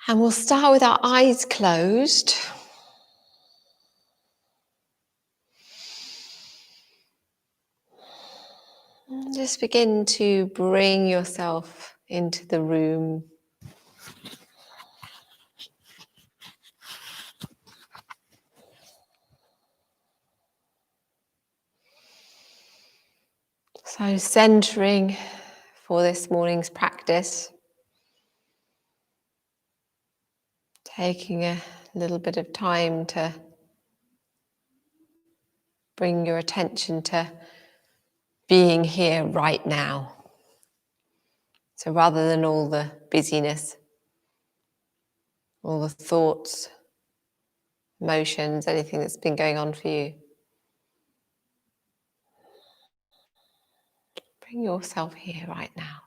And we'll start with our eyes closed. And just begin to bring yourself into the room. So centering for this morning's practice. Taking a little bit of time to bring your attention to being here right now. So rather than all the busyness, all the thoughts, emotions, anything that's been going on for you, bring yourself here right now.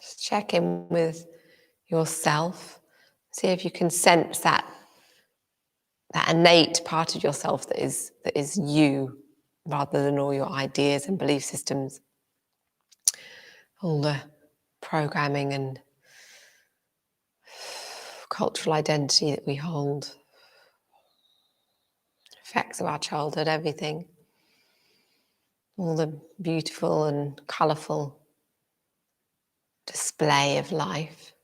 Just check in with yourself. See if you can sense that innate part of yourself that is you, rather than all your ideas and belief systems, all the programming and cultural identity that we hold, effects of our childhood, everything, all the beautiful and colourful display of life.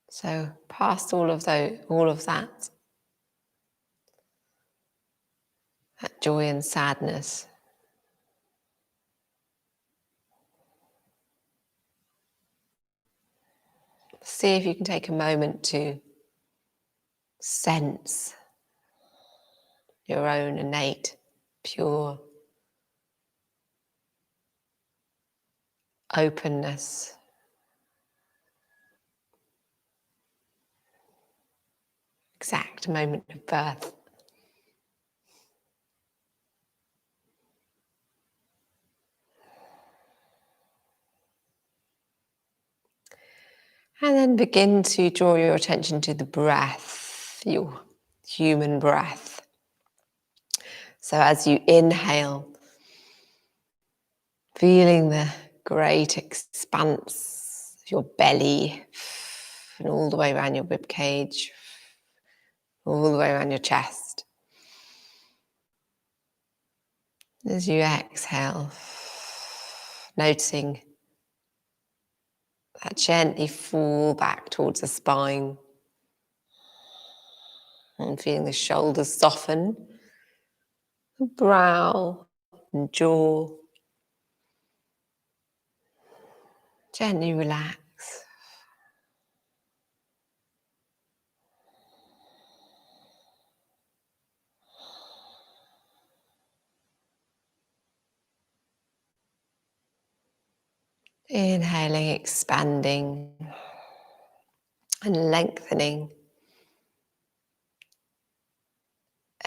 So past all of that joy and sadness, see if you can take a moment to sense your own innate, pure openness, exact moment of birth. And then begin to draw your attention to the breath, your human breath. So as you inhale, feeling the great expanse of your belly and all the way around your rib cage, all the way around your chest. As you exhale, noticing that gently fall back towards the spine and feeling the shoulders soften, the brow and jaw gently relax. Inhaling, expanding and lengthening.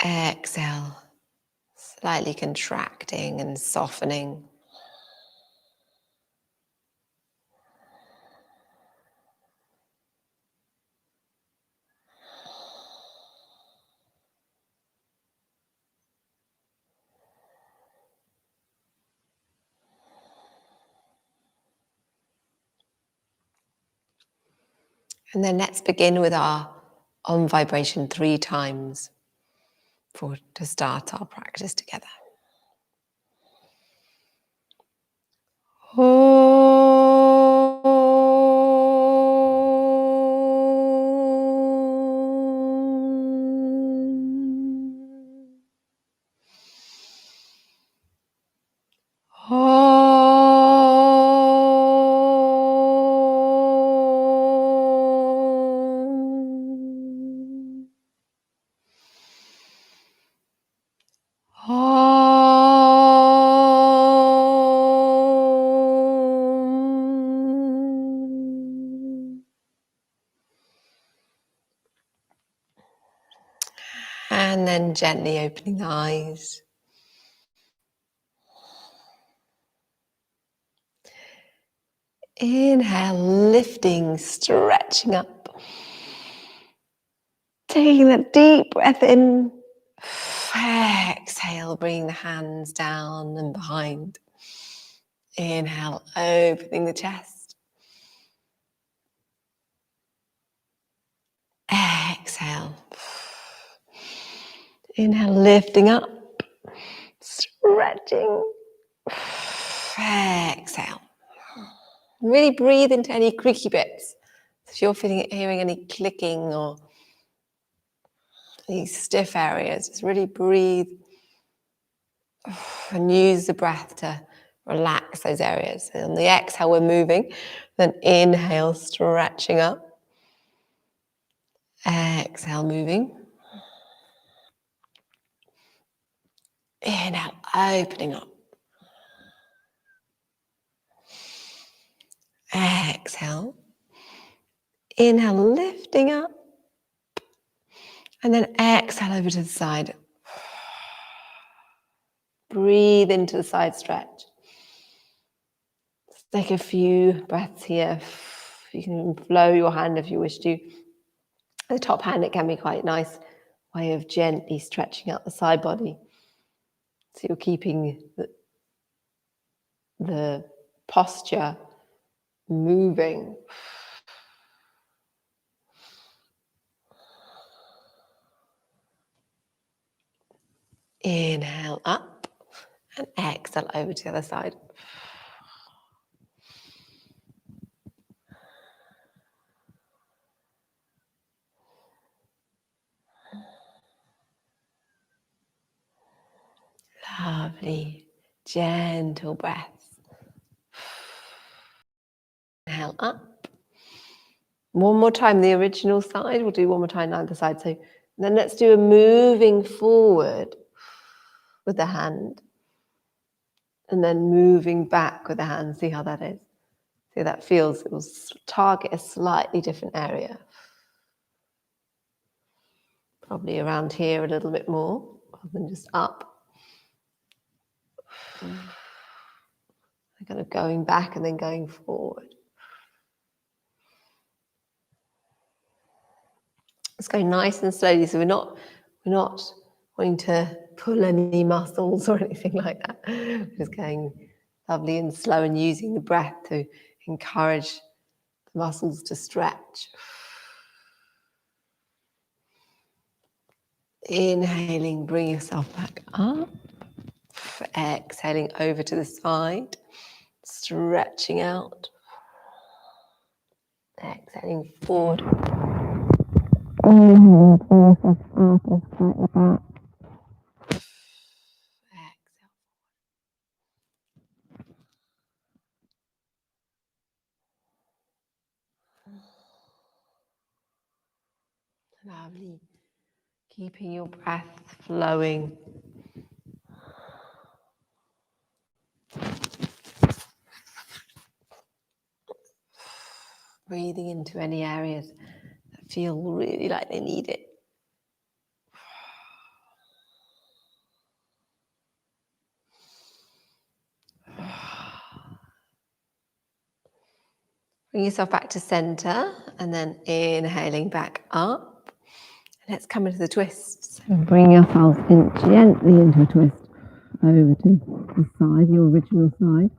Exhale, slightly contracting and softening. And then let's begin with our on vibration 3 times to start our practice together. And then gently opening the eyes. Inhale, lifting, stretching up. Taking that deep breath in. Exhale. exhale, bringing the hands down and behind. Inhale, opening the chest. Exhale. Inhale, lifting up, stretching. Exhale. Really breathe into any creaky bits. If you're hearing any clicking or any stiff areas, just really breathe and use the breath to relax those areas. And on the exhale, we're moving. Then inhale, stretching up. Exhale, moving. Inhale, opening up. Exhale. Inhale, lifting up. And then exhale over to the side. Breathe into the side stretch. Let's take a few breaths here. You can flow your hand if you wish to. The top hand, it can be quite a nice way of gently stretching out the side body. So you're keeping the posture moving. Inhale up and exhale over to the other side. Lovely, gentle breaths. Inhale up. One more time, the original side. We'll do one more time on the side. So then let's do a moving forward with the hand. And then moving back with the hand. See how that is. See how that feels. It will target a slightly different area. Probably around here a little bit more, rather than just up. Kind of going back and then going forward. Let's go nice and slowly. So we're not wanting to pull any muscles or anything like that. We're just going lovely and slow and using the breath to encourage the muscles to stretch. Inhaling, bring yourself back up. Exhaling over to the side. Stretching out. Exhaling forward. Inhale, bring yourself up and slightly back. Exhale. Lovely. Keeping your breath flowing. Breathing into any areas that feel really like they need it. Bring yourself back to center and then inhaling back up. Let's come into the twists. And bring yourself in gently into a twist. Over to the side, your original side.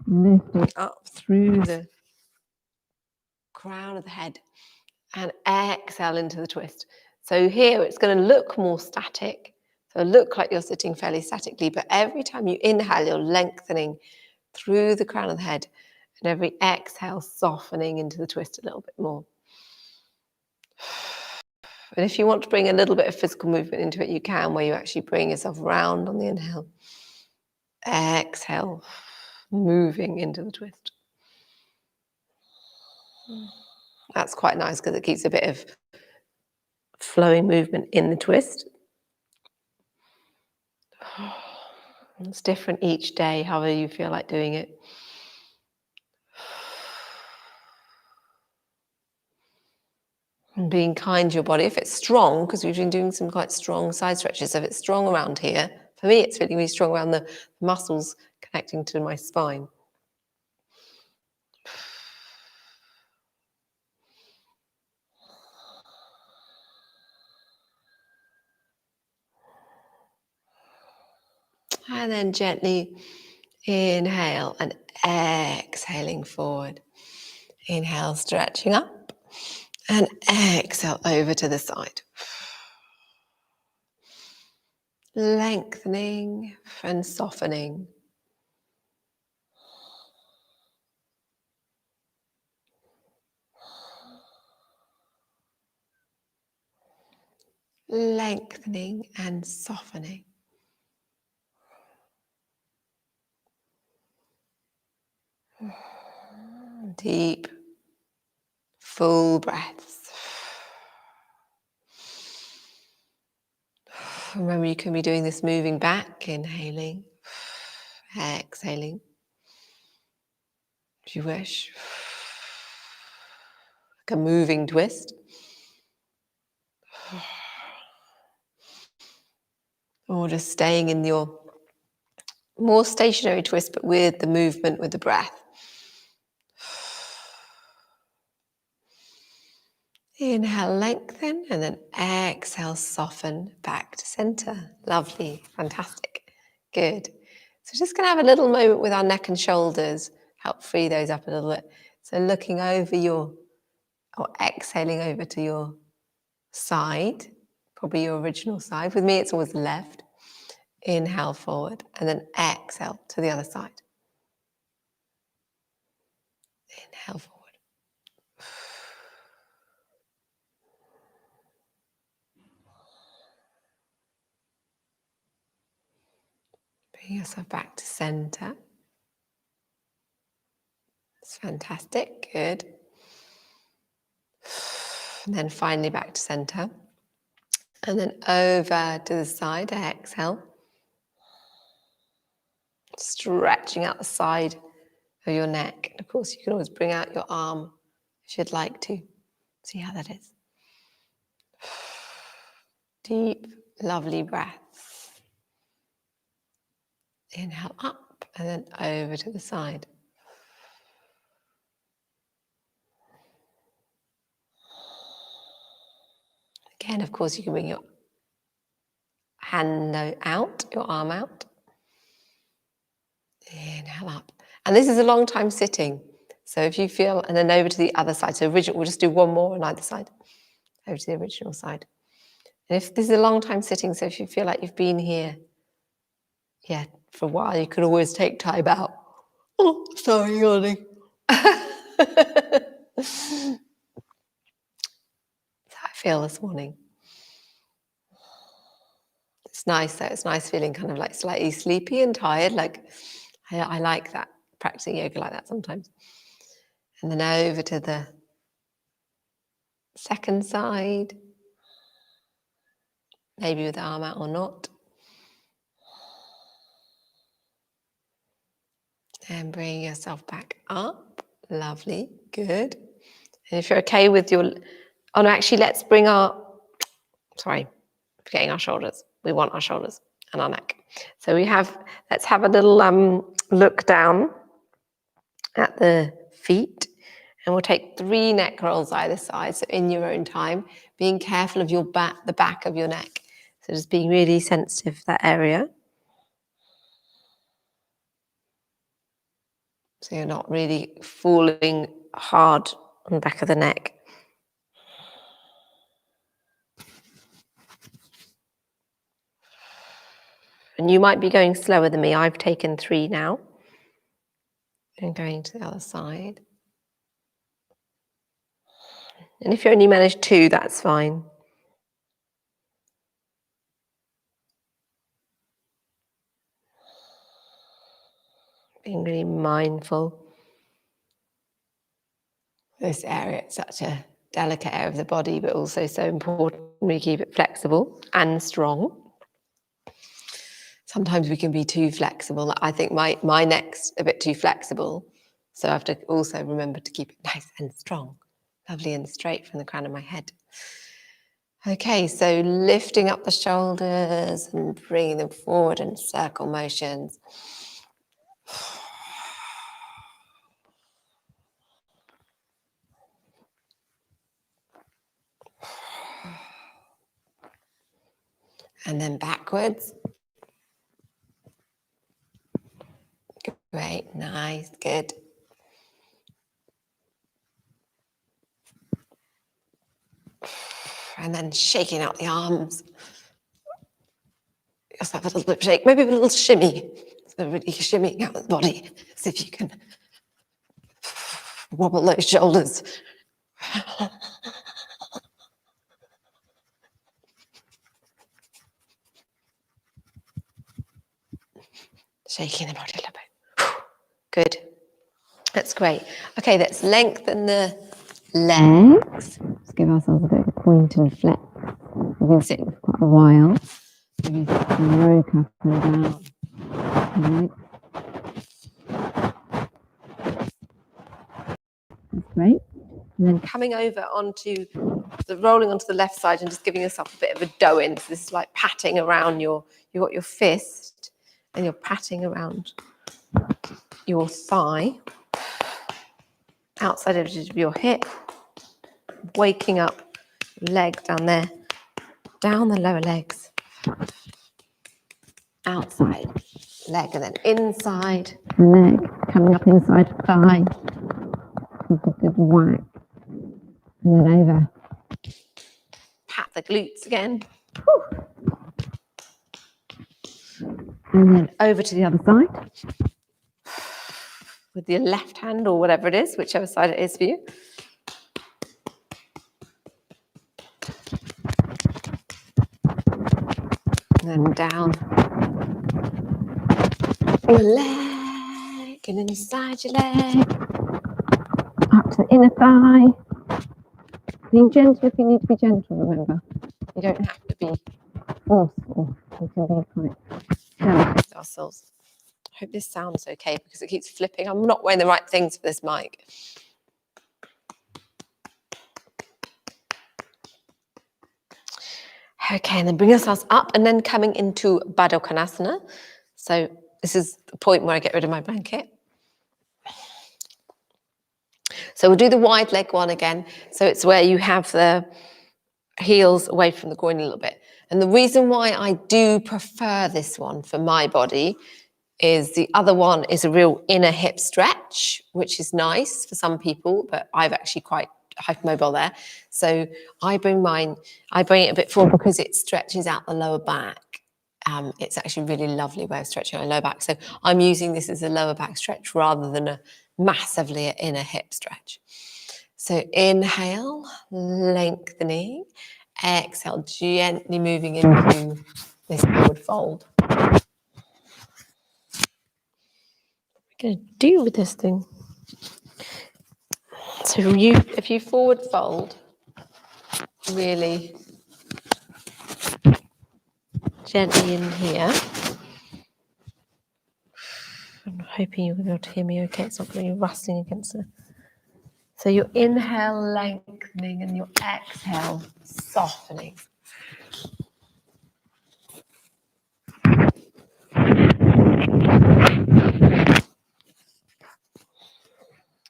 Lifting up through the crown of the head. And exhale into the twist. So here it's going to look more static. So look like you're sitting fairly statically, but every time you inhale, you're lengthening through the crown of the head. And every exhale, softening into the twist a little bit more. And if you want to bring a little bit of physical movement into it, you can, where you actually bring yourself round on the inhale. Exhale, moving into the twist. That's quite nice because it keeps a bit of flowing movement in the twist. It's different each day, however you feel like doing it. And being kind to your body. If it's strong, because we've been doing some quite strong side stretches, if it's strong around here, for me it's feeling really strong around the muscles connecting to my spine. And then gently inhale and exhaling forward. Inhale, stretching up, and exhale over to the side. Lengthening and softening. Lengthening and softening. Deep, full breaths. Remember, you can be doing this moving back, inhaling, exhaling, if you wish. Like a moving twist. Or just staying in your more stationary twist, but with the movement, with the breath. Inhale, lengthen, and then exhale, soften back to center. Lovely, fantastic, good. So just gonna have a little moment with our neck and shoulders, help free those up a little bit. So looking over or exhaling over to your side, probably your original side. With me, it's always left. Inhale forward, and then exhale to the other side. Inhale forward. Bring yourself back to center. It's fantastic, good. And then finally back to center. And then over to the side, exhale. Stretching out the side of your neck. And of course, you can always bring out your arm if you'd like to. See how that is. Deep, lovely breaths. Inhale up and then over to the side. Again, of course, you can bring your hand out, your arm out. Inhale up. And this is a long time sitting. So if you feel, and then over to the other side. So original, we'll just do one more on either side. Over to the original side. And if this is a long time sitting, so if you feel like you've been here, for a while, you could always take time out. Oh, sorry, yawning. That's how I feel this morning. It's nice though. It's nice feeling kind of like slightly sleepy and tired. Like I like that, practicing yoga like that sometimes. And then over to the second side. Maybe with the arm out or not. And bring yourself back up. Lovely, good. And if you're okay with your, oh no, actually let's bring forgetting our shoulders. We want our shoulders and our neck. So let's have a little look down at the feet. And we'll take 3 neck rolls either side, so in your own time, being careful of the back of your neck. So just being really sensitive to that area. So you're not really falling hard on the back of the neck. And you might be going slower than me. I've taken 3 now. And going to the other side. And if you only manage 2, that's fine. Being really mindful. This area, it's such a delicate area of the body, but also so important we keep it flexible and strong. Sometimes we can be too flexible. I think my neck's a bit too flexible. So I have to also remember to keep it nice and strong. Lovely and straight from the crown of my head. Okay, so lifting up the shoulders and bringing them forward in circle motions. And then backwards. Great, nice, good. And then shaking out the arms. Just have a little bit of shake, maybe a little shimmy. So really shimmying out the body. See if you can wobble those shoulders. Shaking the body a little bit. Good. That's great. Okay, let's lengthen the legs. Let's give ourselves a bit of a point and flex. We've been sitting for quite a while. Maybe rope up and down. Okay. That's great. And then coming over onto rolling onto the left side and just giving yourself a bit of a dough in. So this is like patting around you've got your fist and you're patting around your thigh, outside edges of your hip, waking up leg down there, down the lower legs, outside leg, and then inside leg, coming up inside thigh, with a good whack, and then over. Pat the glutes again. Whew. And then over to the other side with your left hand or whatever it is, whichever side it is for you. And then down your leg and inside your leg. Up to the inner thigh. Being gentle if you need to be gentle, remember. You don't have to be forceful. You can be quite delicate with ourselves. I hope this sounds okay because it keeps flipping. I'm not wearing the right things for this mic. Okay, and then bring ourselves up and then coming into Badokanasana. So this is the point where I get rid of my blanket. So we'll do the wide leg one again. So it's where you have the heels away from the groin a little bit. And the reason why I do prefer this one for my body is the other one is a real inner hip stretch, which is nice for some people, but I've actually quite hypermobile there. So I bring it a bit forward because it stretches out the lower back. It's actually a really lovely way of stretching our lower back. So I'm using this as a lower back stretch rather than a massively inner hip stretch. So inhale, lengthening. Exhale, gently moving into this forward fold. What are we going to do with this thing? So if you forward fold, really gently in here. I'm hoping you're going to be able to hear me okay. It's not really rustling against it. So your inhale lengthening and your exhale softening.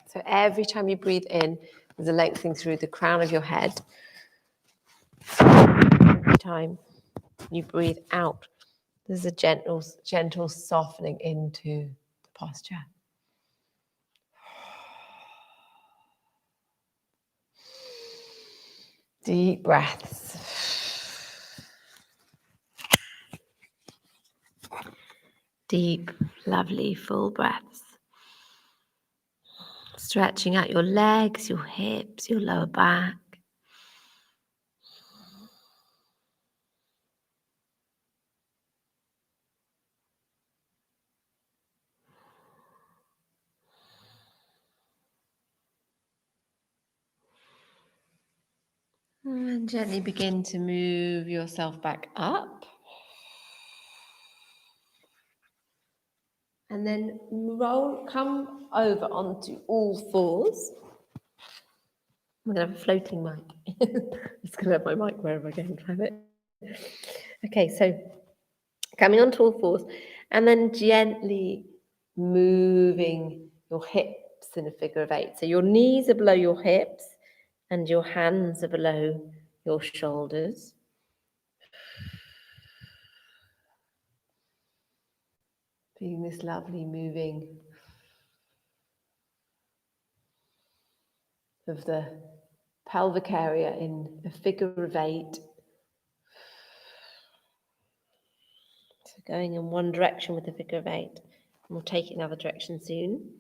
So every time you breathe in, there's a lengthening through the crown of your head. Every time you breathe out, there's a gentle softening into the posture. Deep breaths. Deep, lovely, full breaths. Stretching out your legs, your hips, your lower back. And gently begin to move yourself back up. And then come over onto all fours. I'm going to have a floating mic. I'm just going to have my mic wherever I go and have it. Okay, so coming onto all fours and then gently moving your hips in a figure of 8. So your knees are below your hips and your hands are below your shoulders. Feeling this lovely moving of the pelvic area in a figure of 8. So going in one direction with the figure of 8, and we'll take it in another direction soon.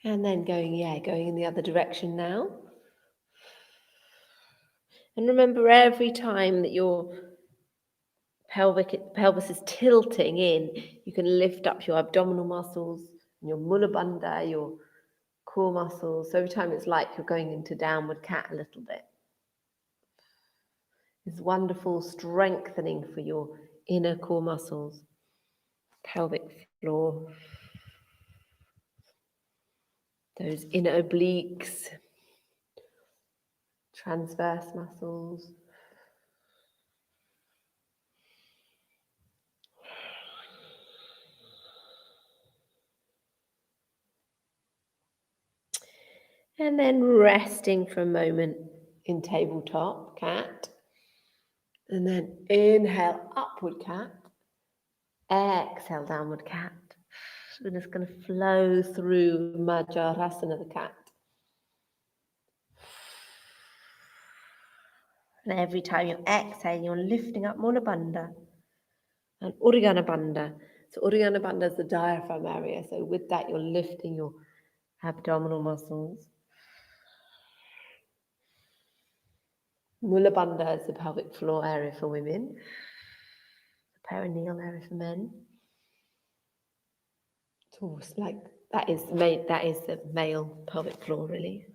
And then going in the other direction now. And remember, every time that your pelvis is tilting in, you can lift up your abdominal muscles, your mula bandha, your core muscles. So every time it's like you're going into downward cat a little bit. It's wonderful strengthening for your inner core muscles, pelvic floor, those inner obliques, transverse muscles. And then resting for a moment in tabletop cat. And then inhale, upward cat. Exhale, downward cat. We're just going to flow through Badokanasana, the cat. And every time you exhale, you're lifting up Mula Bandha and Uddiyana Bandha. So Uddiyana Bandha is the diaphragm area. So with that, you're lifting your abdominal muscles. Mula Bandha is the pelvic floor area for women. The perineal area for men. It's almost like that is the male pelvic floor, really.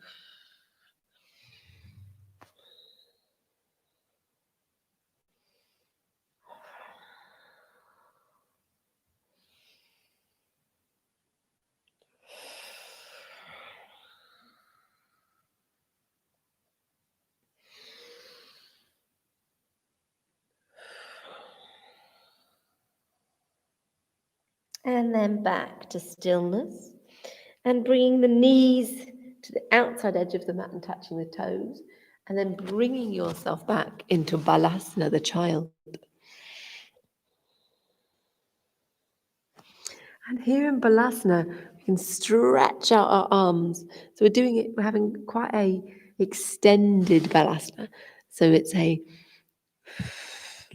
And then back to stillness. And bringing the knees to the outside edge of the mat and touching the toes. And then bringing yourself back into Balasana, the child. And here in Balasana, we can stretch out our arms. So we're having quite a extended Balasana. So it's a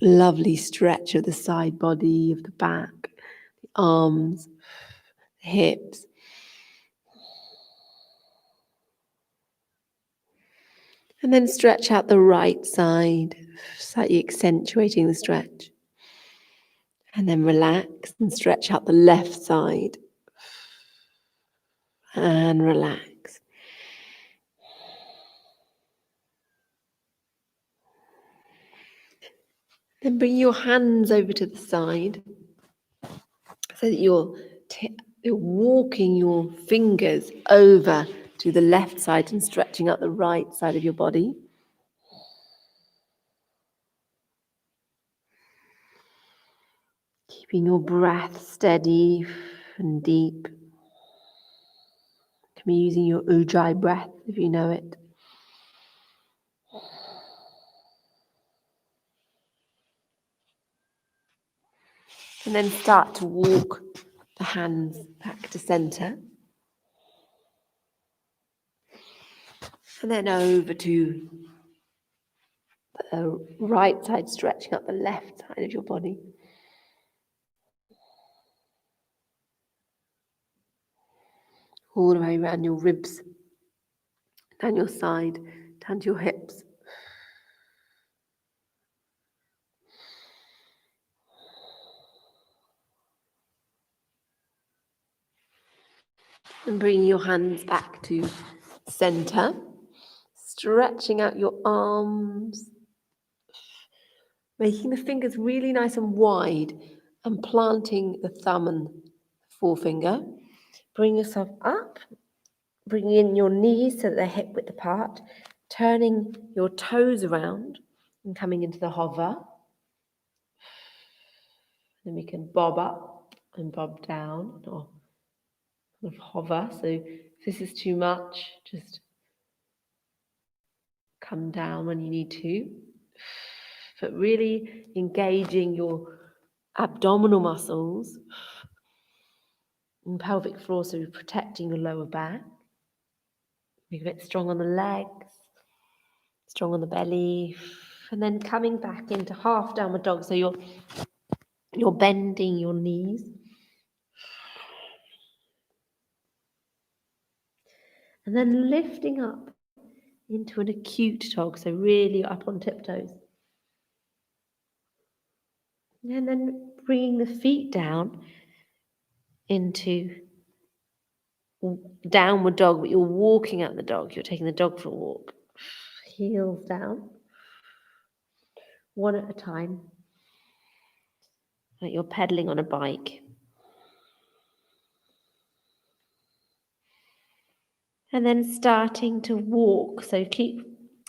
lovely stretch of the side body, of the back, the arms, the hips. And then stretch out the right side, slightly accentuating the stretch. And then relax and stretch out the left side. And relax. Then bring your hands over to the side so that you're walking your fingers over to the left side and stretching out the right side of your body. Keeping your breath steady and deep. You can be using your Ujjayi breath if you know it. And then start to walk the hands back to center. And then over to the right side, stretching up the left side of your body. All the way around your ribs, down your side, down to your hips. And bringing your hands back to center, stretching out your arms, making the fingers really nice and wide and planting the thumb and forefinger. Bring yourself up, bring in your knees so that they're hip width apart, turning your toes around and coming into the hover. Then we can bob up and bob down, or kind of hover. So if this is too much, just come down when you need to. But really engaging your abdominal muscles and pelvic floor, so protecting your lower back. Be a bit strong on the legs, strong on the belly, and then coming back into half downward dog. So you're bending your knees. And then lifting up into an acute dog, so really up on tiptoes. And then bringing the feet down into downward dog, but you're walking out the dog. You're taking the dog for a walk. Heels down, one at a time, like you're pedaling on a bike. And then starting to walk. So keep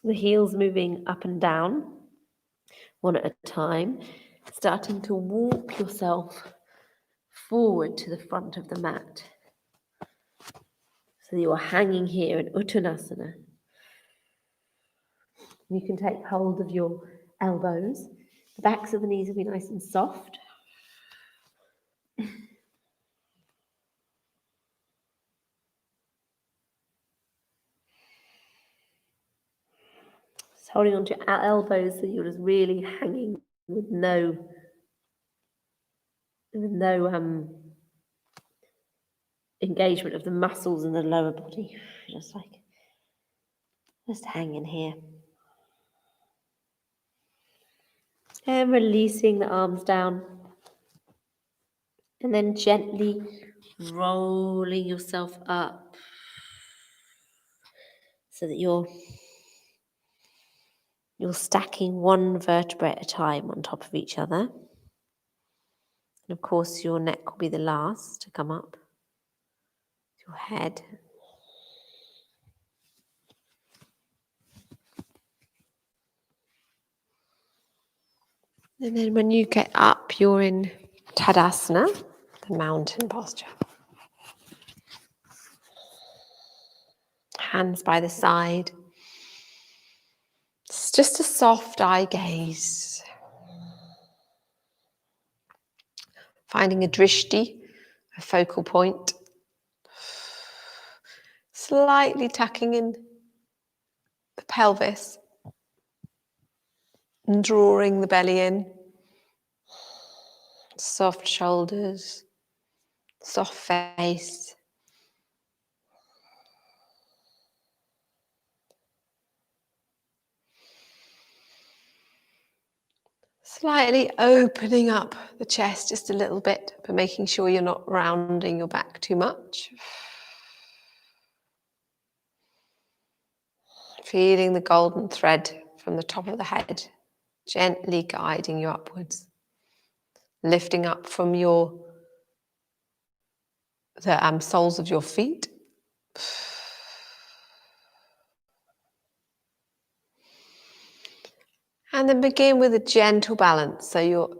the heels moving up and down, one at a time. Starting to walk yourself forward to the front of the mat. So you're hanging here in Uttanasana. You can take hold of your elbows. The backs of the knees will be nice and soft. Just holding onto your elbows so you're just really hanging with no engagement of the muscles in the lower body. Just hanging here. And releasing the arms down. And then gently rolling yourself up so that you're stacking one vertebra at a time on top of each other. And of course, your neck will be the last to come up. Your head. And then when you get up, you're in Tadasana, the mountain posture. Hands by the side. It's just a soft eye gaze. Finding a drishti, a focal point. Slightly tucking in the pelvis and drawing the belly in. Soft shoulders, soft face. Slightly opening up the chest just a little bit, but making sure you're not rounding your back too much. Feeling the golden thread from the top of the head, gently guiding you upwards. Lifting up from the soles of your feet. And then begin with a gentle balance. So you're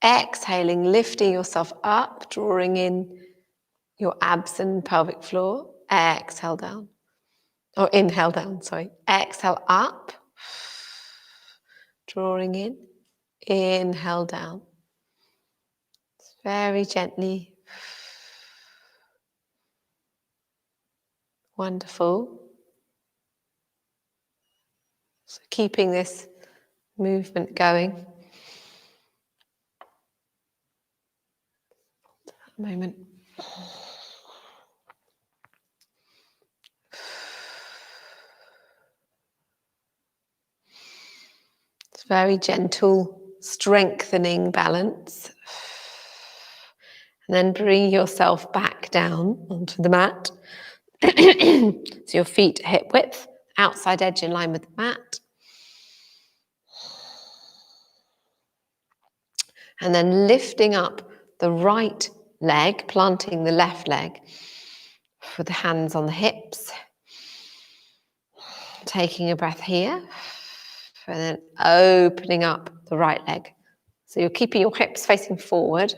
exhaling, lifting yourself up, drawing in your abs and pelvic floor. Exhale down. Or inhale down, sorry. Exhale up. Drawing in. Inhale down. Very gently. Wonderful. So keeping this movement going. A moment. It's very gentle, strengthening balance. And then bring yourself back down onto the mat. So your feet hip width, outside edge in line with the mat. And then lifting up the right leg, planting the left leg with the hands on the hips. Taking a breath here. And then opening up the right leg. So you're keeping your hips facing forward.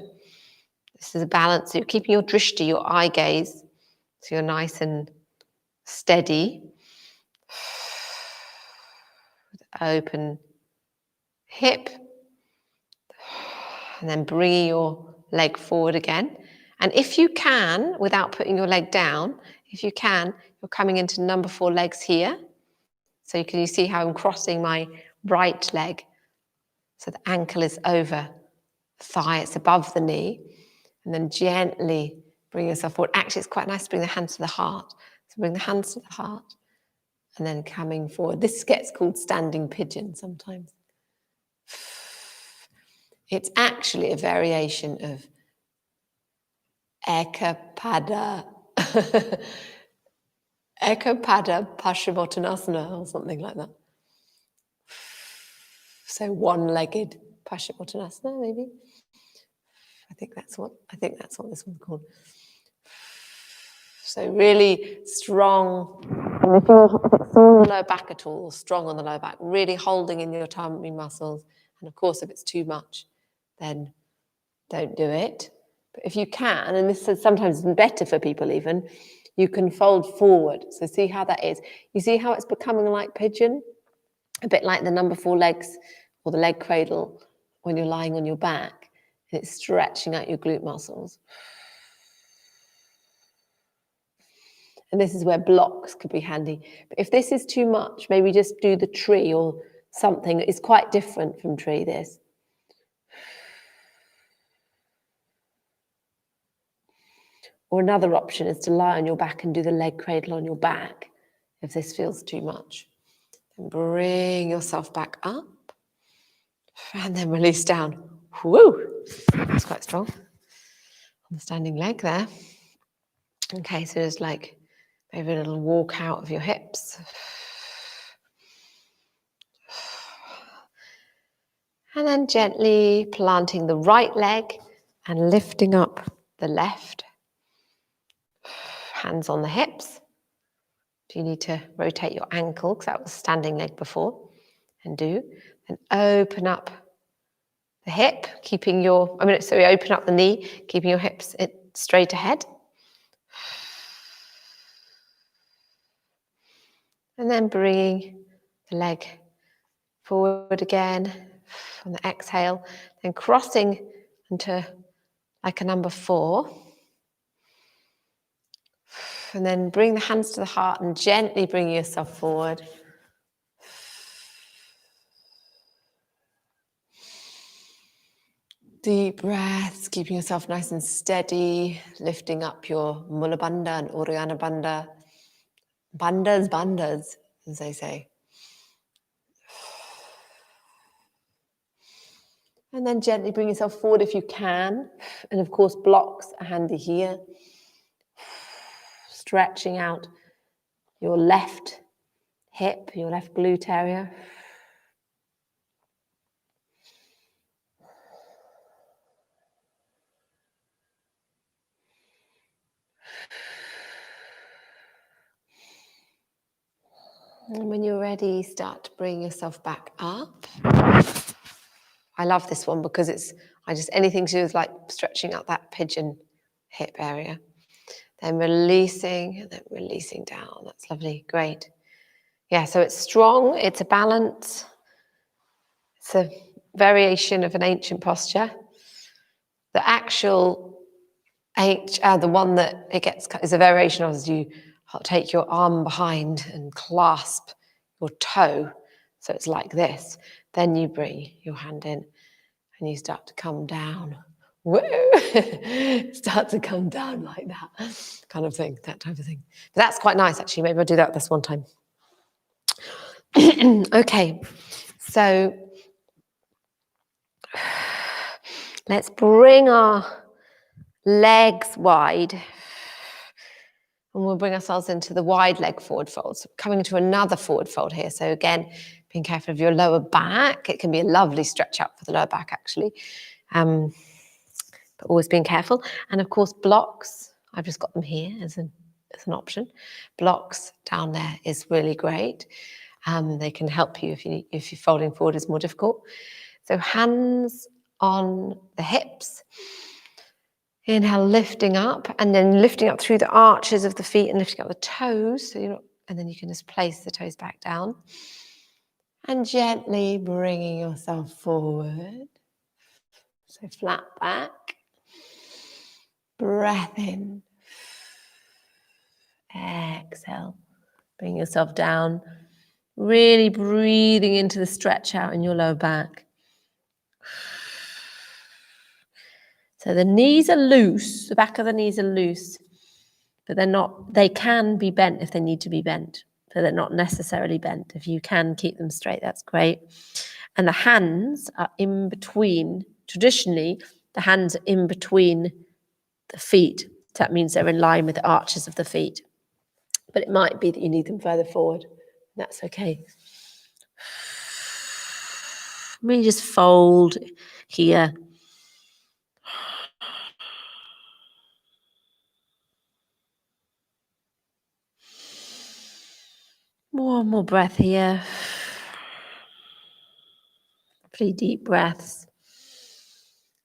This is a balance. So you're keeping your drishti, your eye gaze, so you're nice and steady. Open hip. And then bring your leg forward again. And if you can, without putting your leg down, if you can, you're coming into number 4 legs here. So you see how I'm crossing my right leg. So the ankle is over the thigh, it's above the knee. And then gently bring yourself forward. Actually, it's quite nice to bring the hands to the heart. So bring the hands to the heart and then coming forward. This gets called standing pigeon sometimes. It's actually a variation of Ekapada Paschimottanasana or something like that. So one-legged Paschimottanasana, maybe. I think that's what this one's called. So really strong. And if it's sore on the lower back at all, or strong on the lower back, really holding in your tummy muscles. And of course, if it's too much, then don't do it. But if you can, and this is sometimes better for people even, you can fold forward. So see how that is. You see how it's becoming like pigeon? A bit like the number 4 legs or the leg cradle when you're lying on your back. And it's stretching out your glute muscles. And this is where blocks could be handy. But if this is too much, maybe just do the tree or something. It's quite different from tree, this. Or another option is to lie on your back and do the leg cradle on your back, if this feels too much. And bring yourself back up. And then release down. Woo! That's quite strong. On the standing leg there. Okay, so just like maybe a little walk out of your hips. And then gently planting the right leg and lifting up the left. Hands on the hips. Do you need to rotate your ankle, because that was standing leg before, and do. And open up the hip, keeping your, open up the knee, keeping your hips straight ahead. And then bringing the leg forward again on the exhale, then crossing into like a number 4. And then bring the hands to the heart and gently bring yourself forward. Deep breaths, keeping yourself nice and steady, lifting up your Mula Bandha and Uddiyana Bandha. Bandhas, as they say. And then gently bring yourself forward if you can. And of course, blocks are handy here. Stretching out your left hip, your left glute area. And when you're ready, start to bring yourself back up. I love this one because anything to do with like stretching out that pigeon hip area. Then releasing and then releasing down. That's lovely, great. Yeah, so it's strong, it's a balance. It's a variation of an ancient posture. The actual, the one that it gets is a variation of, as you take your arm behind and clasp your toe. So it's like this. Then you bring your hand in and you start to come down. Woo! Start to come down like that kind of thing, that type of thing. But that's quite nice, actually. Maybe I'll do that this one time. Okay, so let's bring our legs wide. And we'll bring ourselves into the wide leg forward fold. So coming into another forward fold here. So again, being careful of your lower back. It can be a lovely stretch out for the lower back, actually. But always being careful. And of course, blocks. I've just got them here as an option. Blocks down there is really great. They can help you if you're folding forward is more difficult. So hands on the hips. Inhale, lifting up, and then lifting up through the arches of the feet and lifting up the toes. So and then you can just place the toes back down. And gently bringing yourself forward. So flat back. Breath in. Exhale. Bring yourself down. Really breathing into the stretch out in your lower back. So the knees are loose, the back of the knees are loose, but they can be bent if they need to be bent. So they're not necessarily bent. If you can keep them straight, that's great. And the hands are in between. Traditionally, the hands are in between the feet. That means they're in line with the arches of the feet. But it might be that you need them further forward. That's okay. Really just fold here. One more breath here. 3 deep breaths.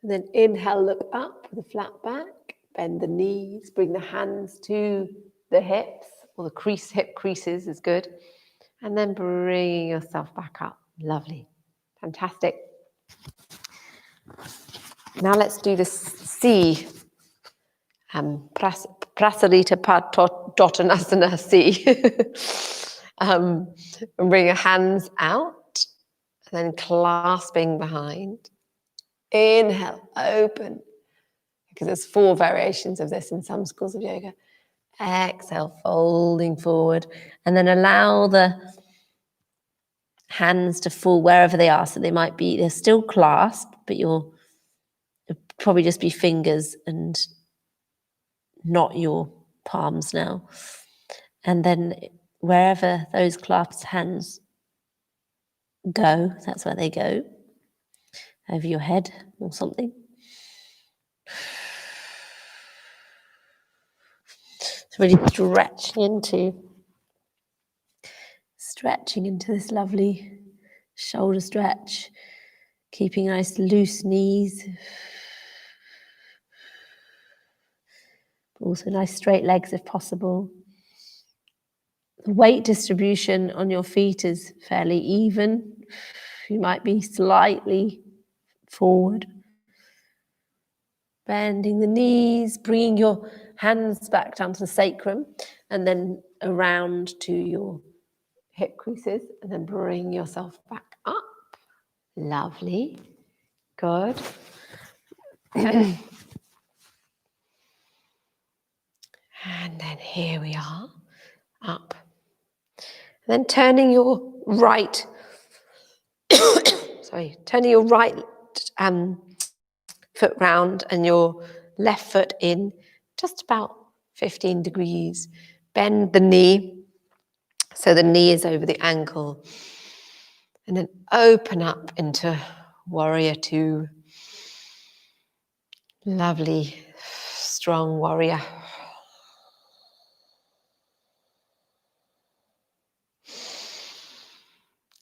And then inhale, look up with a flat back. Bend the knees. Bring the hands to the hips, or the hip creases is good. And then bringing yourself back up. Lovely. Fantastic. Now let's do this C. Prasarita Badokanasana C. And bring your hands out, and then clasping behind. Inhale, open, because there's 4 variations of this in some schools of yoga. Exhale, folding forward, and then allow the hands to fall wherever they are. So they're still clasped, but it'll probably just be fingers and not your palms now. And then wherever those clasped hands go, that's where they go, over your head or something. So really stretching into this lovely shoulder stretch, keeping nice loose knees, also nice straight legs if possible. The weight distribution on your feet is fairly even. You might be slightly forward. Bending the knees, bringing your hands back down to the sacrum, and then around to your hip creases, and then bring yourself back up. Lovely. Good. And then here we are, up. And then turning your right foot round and your left foot in just about 15 degrees. Bend the knee so the knee is over the ankle. And then open up into warrior 2. Lovely, strong warrior.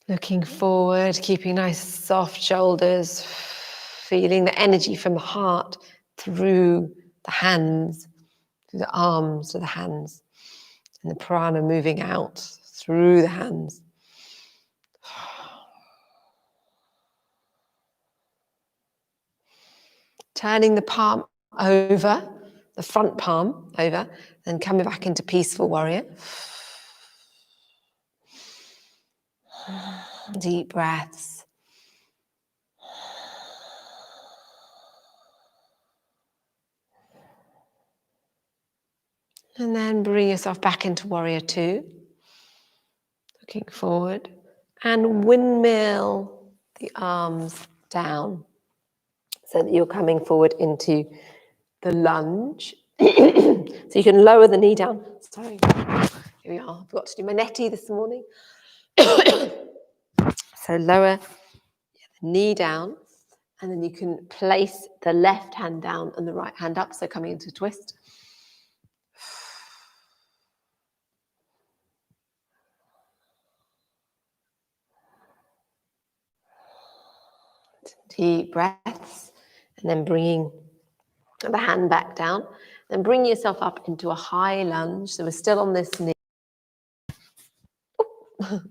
Looking forward, keeping nice soft shoulders, feeling the energy from the heart through the hands, through the arms to the hands, and the prana moving out through the hands. Turning the palm over, the front palm over, then coming back into peaceful warrior. Deep breaths. And then bring yourself back into warrior 2. Looking forward. And windmill the arms down so that you're coming forward into the lunge. So you can lower the knee down. Sorry. Here we are. I forgot to do my neti this morning. So lower the knee down, and then you can place the left hand down and the right hand up, so coming into a twist. Deep breaths, and then bringing The hand back down. Then bring yourself up into a high lunge. So we're still on this knee.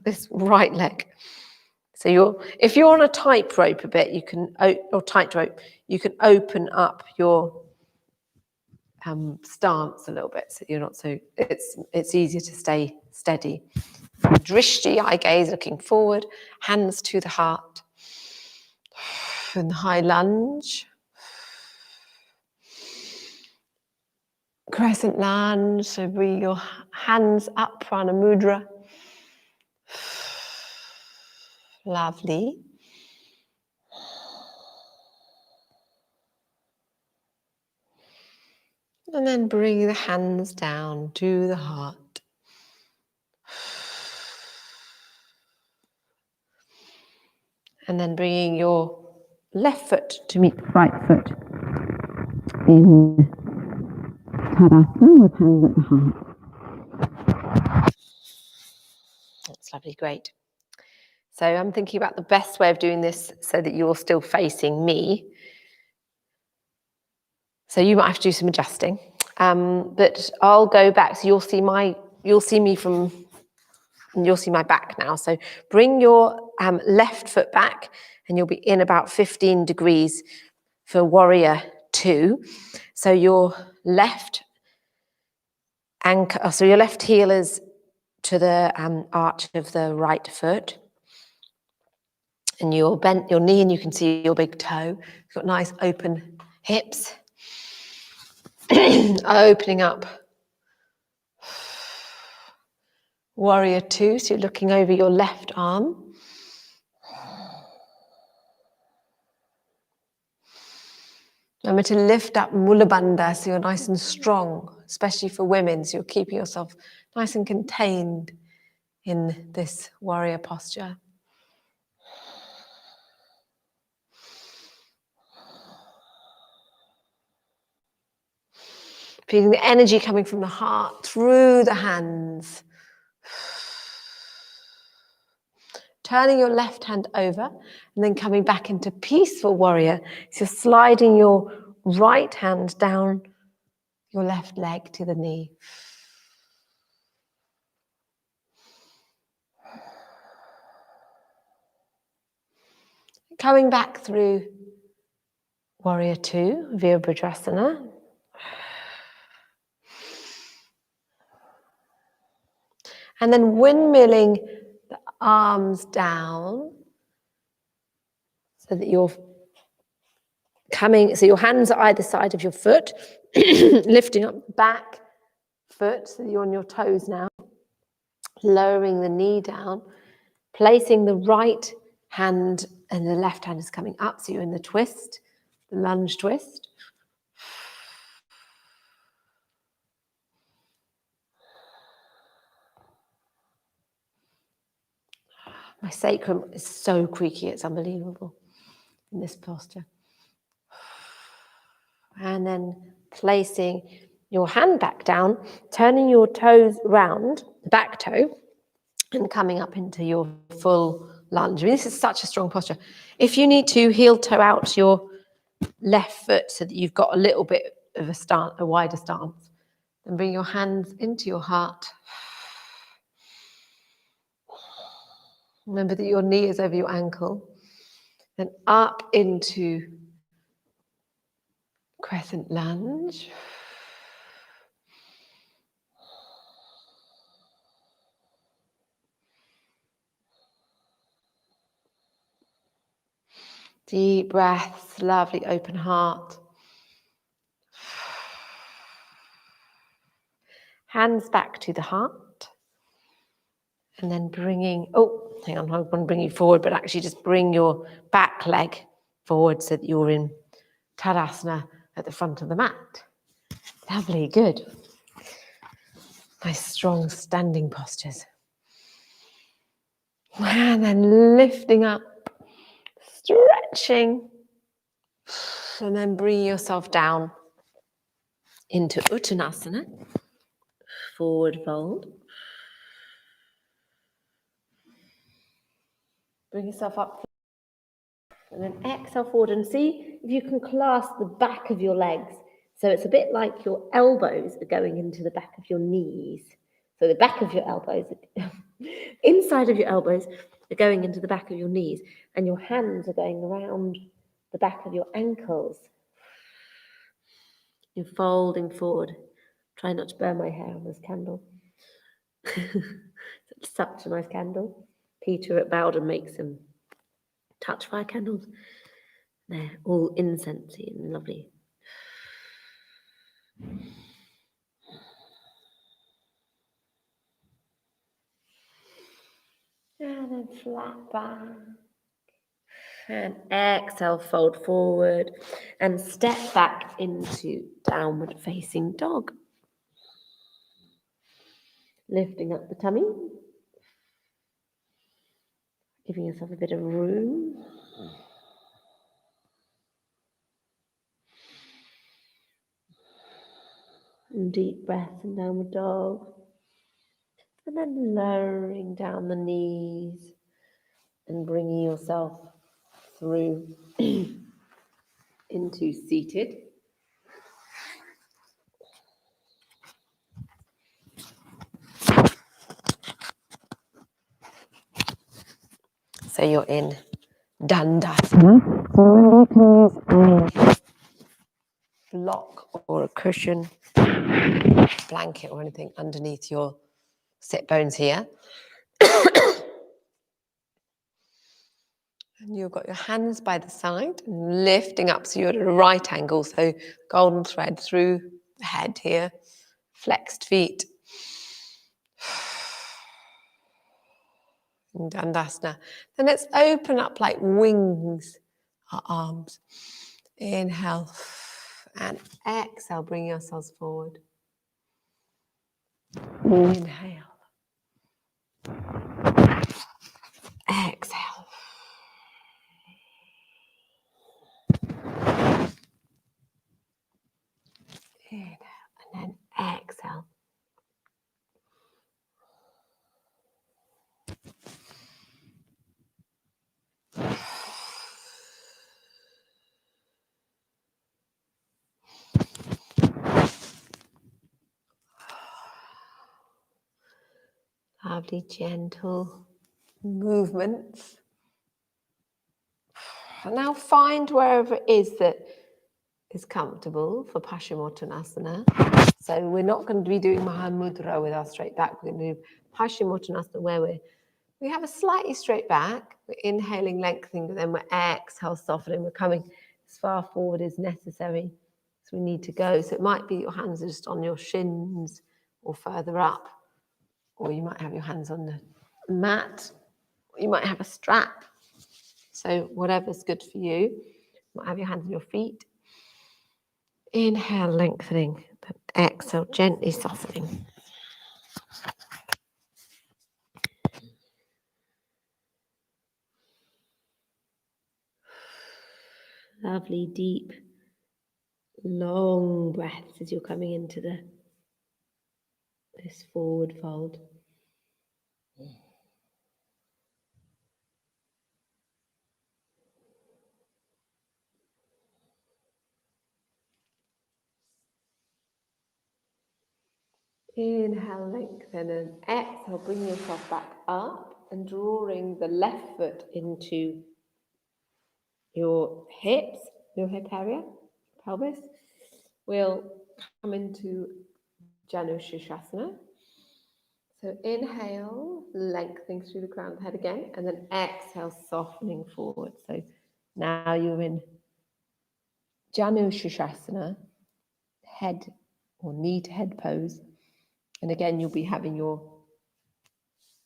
This right leg. So if you're on a tightrope a bit, you can, or tightrope, you can open up your stance a little bit, so you're not so, it's easier to stay steady. Drishti, eye gaze, looking forward, hands to the heart. And high lunge. Crescent lunge, so bring your hands up, prana mudra. Lovely. And then bring the hands down to the heart. And then bringing your left foot to meet the right foot in Tadasana with hands at the heart. That's lovely, great. So I'm thinking about the best way of doing this so that you're still facing me. So you might have to do some adjusting, but I'll go back. So you'll see my back now. So bring your left foot back, and you'll be in about 15 degrees for warrior 2. So your left ankle, so your left heel is to the arch of the right foot, and you'll bend your knee, and you can see your big toe. You've got nice open hips. Opening up. Warrior 2, so you're looking over your left arm. Remember to lift up Mula Bandha so you're nice and strong, especially for women, so you're keeping yourself nice and contained in this warrior posture. Feeling the energy coming from the heart through the hands. Turning your left hand over and then coming back into peaceful warrior. So you're sliding your right hand down your left leg to the knee. Coming back through warrior 2, Virabhadrasana. And then windmilling the arms down so that you're coming, so your hands are either side of your foot, lifting up the back foot so that you're on your toes now, lowering the knee down, placing the right hand and the left hand is coming up, so you're in the twist, the lunge twist. My sacrum is so creaky, it's unbelievable in this posture. And then placing your hand back down, turning your toes round, back toe, and coming up into your full lunge. I mean, this is such a strong posture. If you need to, heel toe out your left foot so that you've got a little bit of a wider stance, then bring your hands into your heart. Remember that your knee is over your ankle. Then up into crescent lunge. Deep breaths, lovely open heart. Hands back to the heart. And then bringing, hang on, I want to bring you forward, but actually just bring your back leg forward so that you're in Tadasana at the front of the mat. Lovely, good. Nice, strong standing postures. And then lifting up, stretching, and then bringing yourself down into Uttanasana, forward fold. Bring yourself up, and then exhale forward, and see if you can clasp the back of your legs So it's a bit like your elbows are going into the back of your knees. So the back of your elbows, inside of your elbows are going into the back of your knees, and your hands are going around the back of your ankles. You're folding forward. Try not to burn my hair on this candle. Such a nice candle. Peter at Bowden makes some touch fire candles. They're all incensey and lovely. And then flat back. And exhale, fold forward and step back into downward facing dog. Lifting up the tummy. Giving yourself a bit of room. And deep breath in downward dog. And then lowering down the knees and bringing yourself through into seated. So you're in Dandasana. So remember, you can use a block or a cushion, blanket or anything underneath your sit bones here. And you've got your hands by the side and lifting up so you're at a right angle. So golden thread through the head here, flexed feet. And Dandasana. Then let's open up like wings, our arms. Inhale and exhale, bring yourselves forward. Inhale. Exhale. Inhale and then exhale. Lovely, gentle movements. And now find wherever it is that is comfortable for Paschimottanasana. So we're not going to be doing Mahamudra with our straight back. We're going to do Paschimottanasana where we have a slightly straight back. We're inhaling, lengthening, but then we're exhale, softening. We're coming as far forward as necessary. So we need to go. So it might be your hands are just on your shins or further up. Or you might have your hands on the mat. Or you might have a strap. So whatever's good for you. You might have your hands on your feet. Inhale, lengthening. Then exhale, gently softening. Lovely, deep, long breaths as you're coming into this forward fold. Inhale, lengthen, and exhale, bring yourself back up and drawing the left foot into your hips, your hip area, pelvis. We'll come into Janushirasana. So inhale, lengthening through the crown of the head again, and then exhale, softening forward. So now you're in Janushirasana, head or knee to head pose. And again, you'll be having your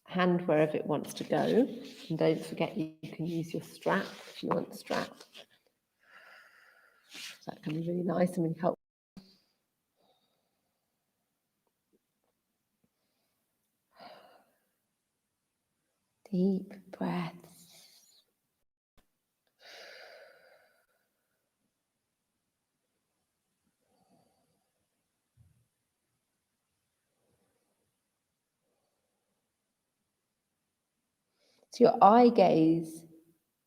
hand wherever it wants to go. And don't forget, you can use your strap if you want the strap. So that can be really nice and really helpful. Deep breaths. So your eye gaze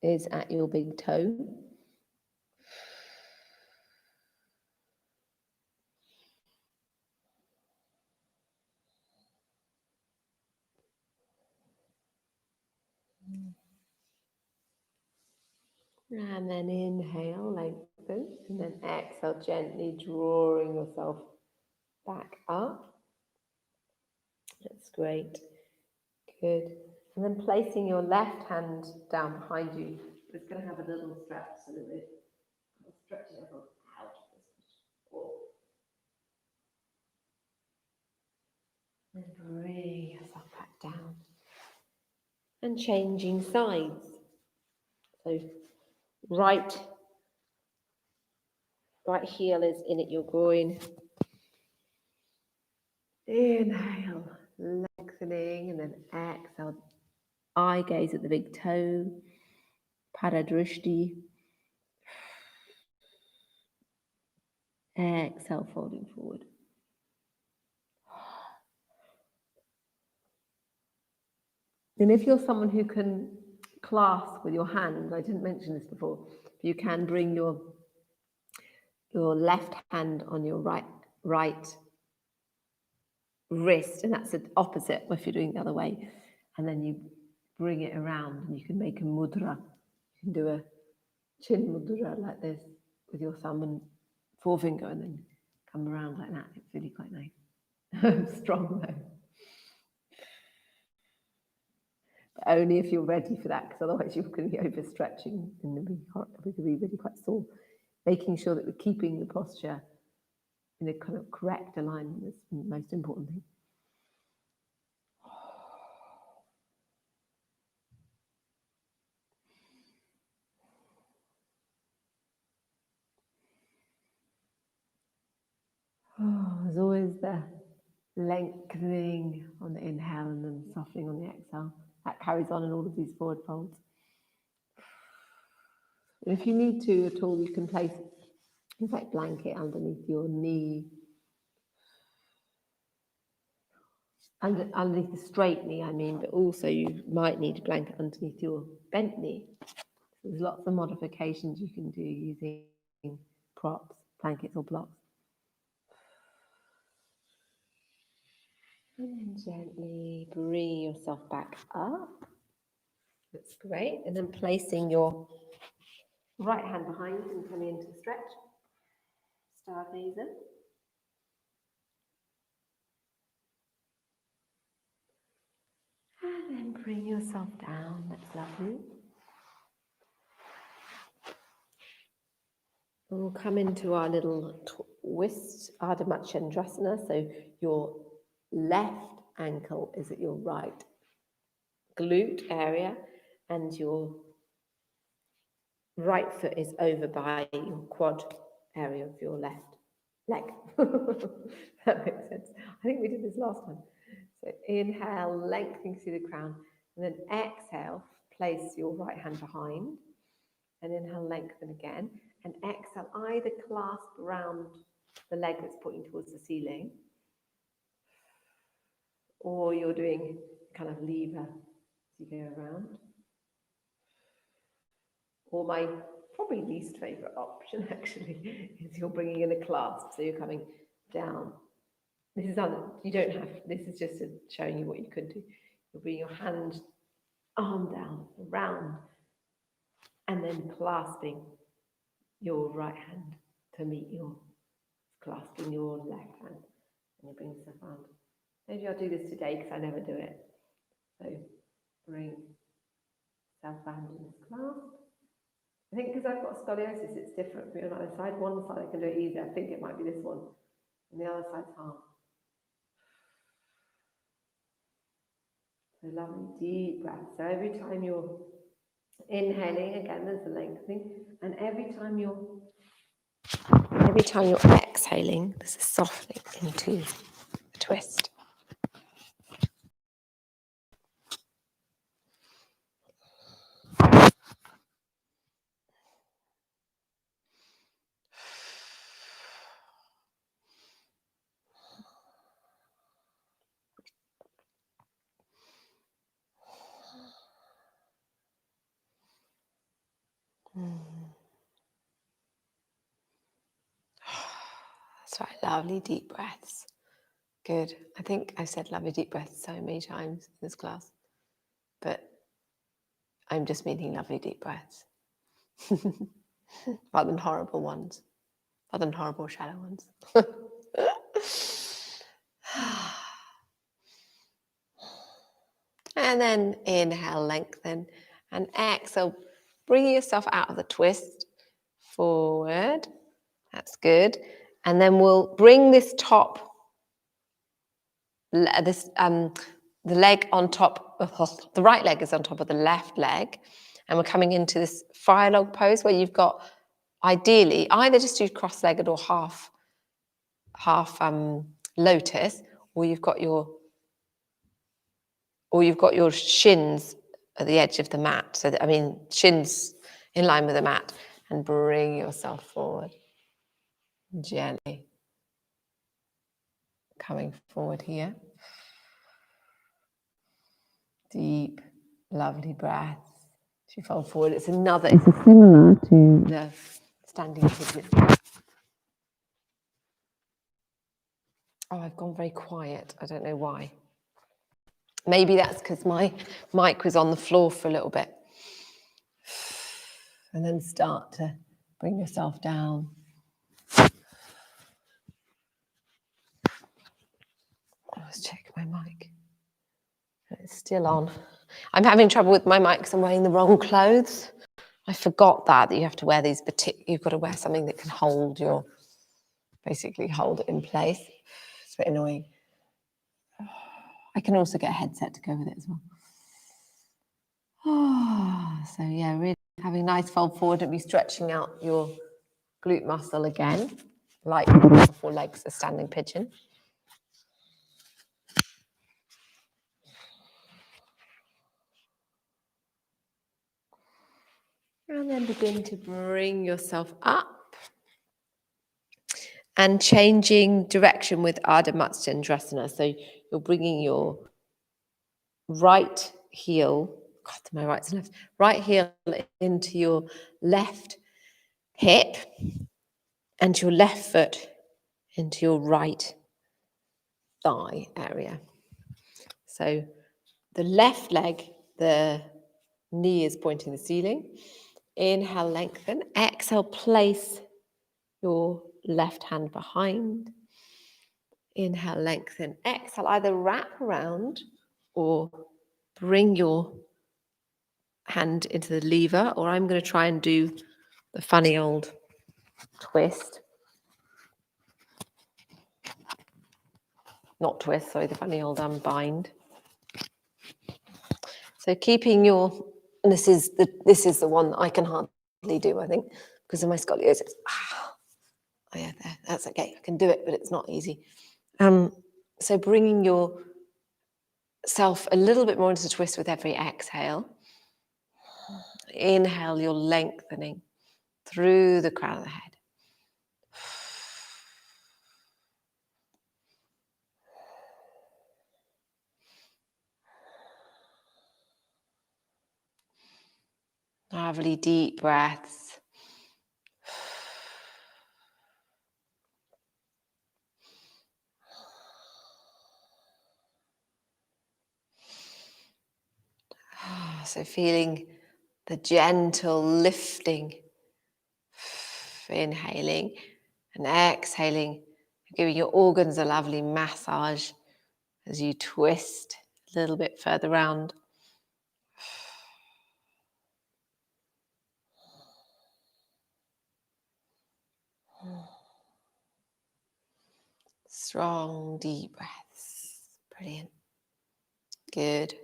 is at your big toe. And then inhale, lengthen, and then exhale, gently drawing yourself back up. That's great. Good. And then placing your left hand down behind you. It's going to have a little stretch, so that we'll stretch it out of this. And bring yourself back down. And changing sides. So right heel is in at your groin. Inhale, lengthening, and then exhale. Eye gaze at the big toe. Paradrishti. Exhale, folding forward. And if you're someone who can clasp with your hand, I didn't mention this before, you can bring your left hand on your right wrist, and that's the opposite if you're doing it the other way. And then you bring it around, and you can make a mudra. You can do a chin mudra like this with your thumb and forefinger, and then come around like that. It's really quite nice. Strong though. But only if you're ready for that, because otherwise you're going to be overstretching and we could be really quite sore. Making sure that we're keeping the posture in a kind of correct alignment is the most important thing. There's always the lengthening on the inhale and then softening on the exhale. That carries on in all of these forward folds. And if you need to at all, you can place a like blanket underneath your knee, underneath the straight knee, I mean, but also you might need a blanket underneath your bent knee. So there's lots of modifications you can do using props, blankets or blocks. And then gently bring yourself back up. That's great. And then placing your right hand behind and coming into the stretch. Stargazer. And then bring yourself down. That's lovely. And we'll come into our little twist, Ardha Chandrasana. So your left ankle is at your right glute area, and your right foot is over by your quad area of your left leg. That makes sense. I think we did this last time. So inhale, lengthening through the crown, and then exhale, place your right hand behind, and inhale, lengthen again, and exhale, either clasp around the leg that's pointing towards the ceiling, or you're doing kind of lever as you go around. Or my probably least favourite option actually is you're bringing in a clasp, so you're coming down. This is you don't have. This is just showing you what you could do. You'll bring your hand, arm down, around, and then clasping your right hand to meet your clasping your left hand, and you bring yourself around. Maybe I'll do this today because I never do it. So bring yourself around in this clasp. I think because I've got scoliosis, it's different for me on either side. One side I can do it easier. I think it might be this one. And the other side's hard. So lovely deep breath. So every time you're inhaling, again, there's the lengthening. And every time you're exhaling, there's a softening into the twist. That's right, lovely deep breaths. Good. I think I've said lovely deep breaths so many times in this class, but I'm just meaning lovely deep breaths. rather than horrible ones, rather than horrible shallow ones. And then inhale, lengthen, and exhale, bring yourself out of the twist, forward. That's good. And then we'll bring this top, the leg on top, the right leg is on top of the left leg, and we're coming into this fire log pose where you've got, ideally, either just do cross-legged or half lotus, or you've got your shins at the edge of the mat. So that, shins in line with the mat, and bring yourself forward. Gently coming forward here. Deep, lovely breath. As you fold forward, it's similar to the standing pigeon. Oh, I've gone very quiet. I don't know why. Maybe that's because my mic was on the floor for a little bit. And then start to bring yourself down. Let's check my mic. It's still on. I'm having trouble with my mic because I'm wearing the wrong clothes. I forgot that you have to wear these you've got to wear something that can hold it in place. It's a bit annoying. I can also get a headset to go with it as well. So yeah, really having a nice fold forward and be stretching out your glute muscle again, like before legs, a standing pigeon. And then begin to bring yourself up and changing direction with Ardha Matsyendrasana. So you're bringing your right heel, my right's and left, right heel into your left hip and your left foot into your right thigh area. So the left leg, the knee is pointing the ceiling. Inhale, lengthen. Exhale, place your left hand behind. Inhale, lengthen. Exhale, either wrap around or bring your hand into the lever, or I'm going to try and do the funny old twist. Not twist, sorry, the funny old unbind. So keeping your, and this is the one that I can hardly do, I think, because of my scoliosis. Oh yeah, there, that's okay. I can do it, but it's not easy. So bringing yourself a little bit more into the twist with every exhale. Inhale, you're lengthening through the crown of the head. Lovely deep breaths. So feeling the gentle lifting, inhaling and exhaling, giving your organs a lovely massage as you twist a little bit further round. Strong, deep breaths. Brilliant. Good.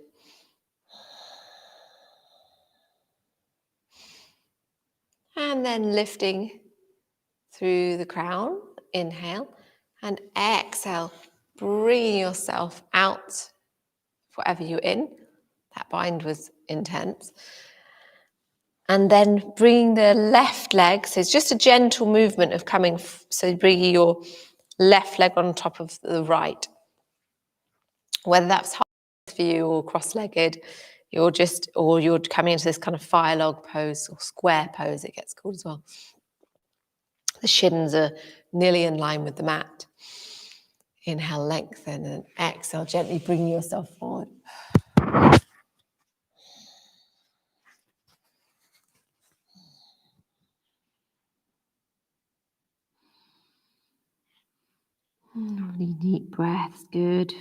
And then lifting through the crown. Inhale. And exhale. Bringing yourself out, whatever you're in. That bind was intense. And then bringing the left leg. So it's just a gentle movement of coming. So bringing your left leg on top of the right. Whether that's hard for you or cross-legged, you're coming into this kind of fire log pose or square pose, it gets called as well. The shins are nearly in line with the mat. Inhale, lengthen, and exhale, gently bring yourself forward. Really deep breaths, good.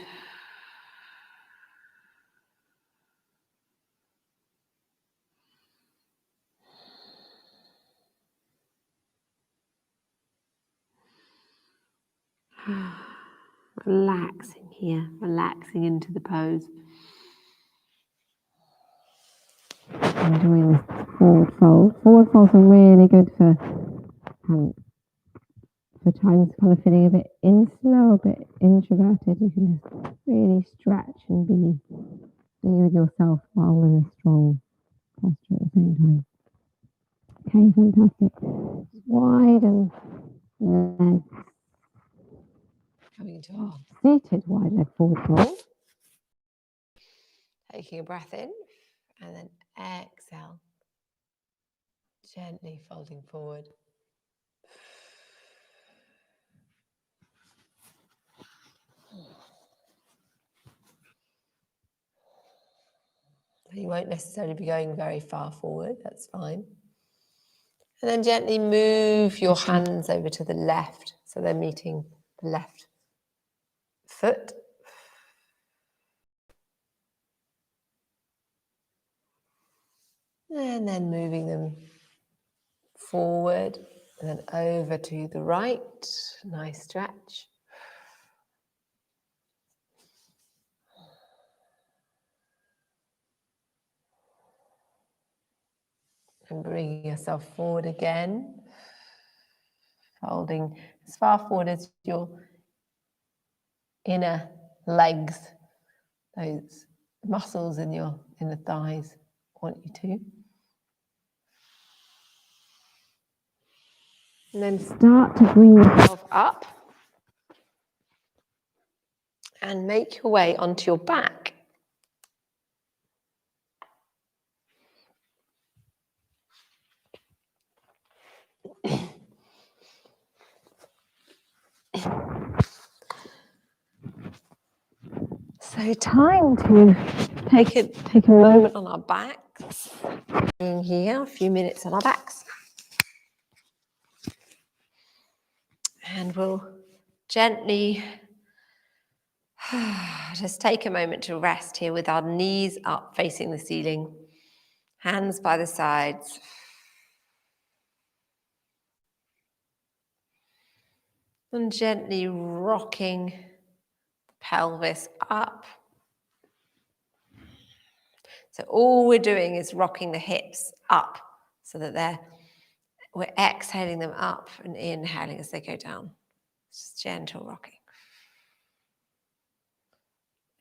Relaxing here, relaxing into the pose. Enjoying this forward fold. Forward folds are really good for times kind of feeling a bit insular, a bit introverted. You can just really stretch and be with yourself while in a strong posture at the same time. Okay, fantastic. Widen legs. Coming into our Seated wide leg forward fold. taking a breath in and then exhale, gently folding forward. You won't necessarily be going very far forward, that's fine. And then gently move your hands over to the left, so they're meeting the left foot. And then moving them forward and then over to the right. Nice stretch. And bringing yourself forward again. Folding as far forward as your inner legs, those muscles in the thighs want you to. And then start to bring yourself up and make your way onto your back. So time to take a moment on our backs. Being here, a few minutes on our backs. And we'll gently just take a moment to rest here with our knees up facing the ceiling, hands by the sides. And gently rocking the pelvis up. So all we're doing is rocking the hips up so that we're exhaling them up and inhaling as they go down. Just gentle rocking.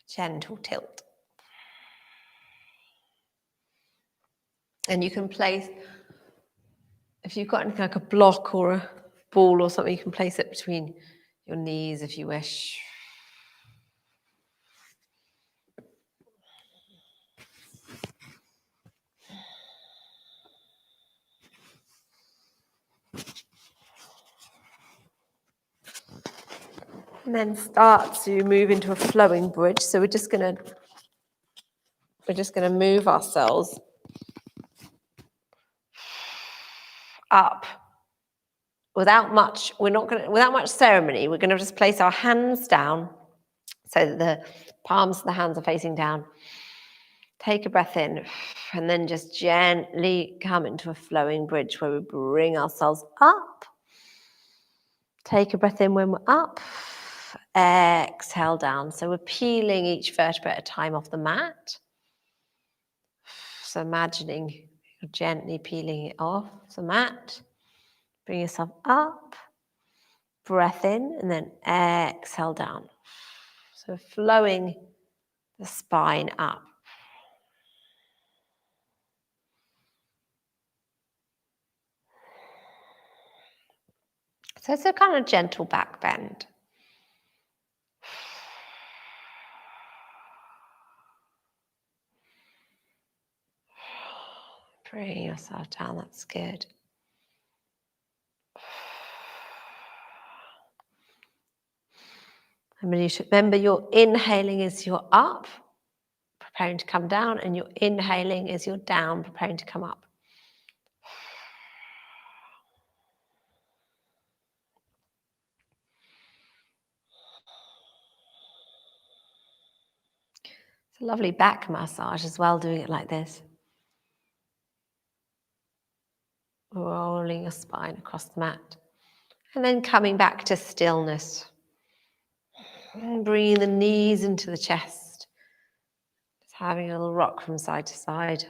Gentle tilt. And you can place, if you've got anything like a block or a ball or something, you can place it between your knees if you wish. And then start to move into a flowing bridge. So we're just gonna move ourselves up without much ceremony. We're gonna just place our hands down so that the palms of the hands are facing down. Take a breath in and then just gently come into a flowing bridge where we bring ourselves up. Take a breath in when we're up. Exhale down. So we're peeling each vertebra at a time off the mat. So imagining you're gently peeling it off the mat. Bring yourself up. Breath in and then exhale down. So flowing the spine up. So it's a kind of gentle back bend. Bring yourself down, that's good. Remember your inhaling is your up, preparing to come down, and your inhaling is your down, preparing to come up. It's a lovely back massage as well, doing it like this. Rolling your spine across the mat. And then coming back to stillness. And bringing the knees into the chest. Just having a little rock from side to side.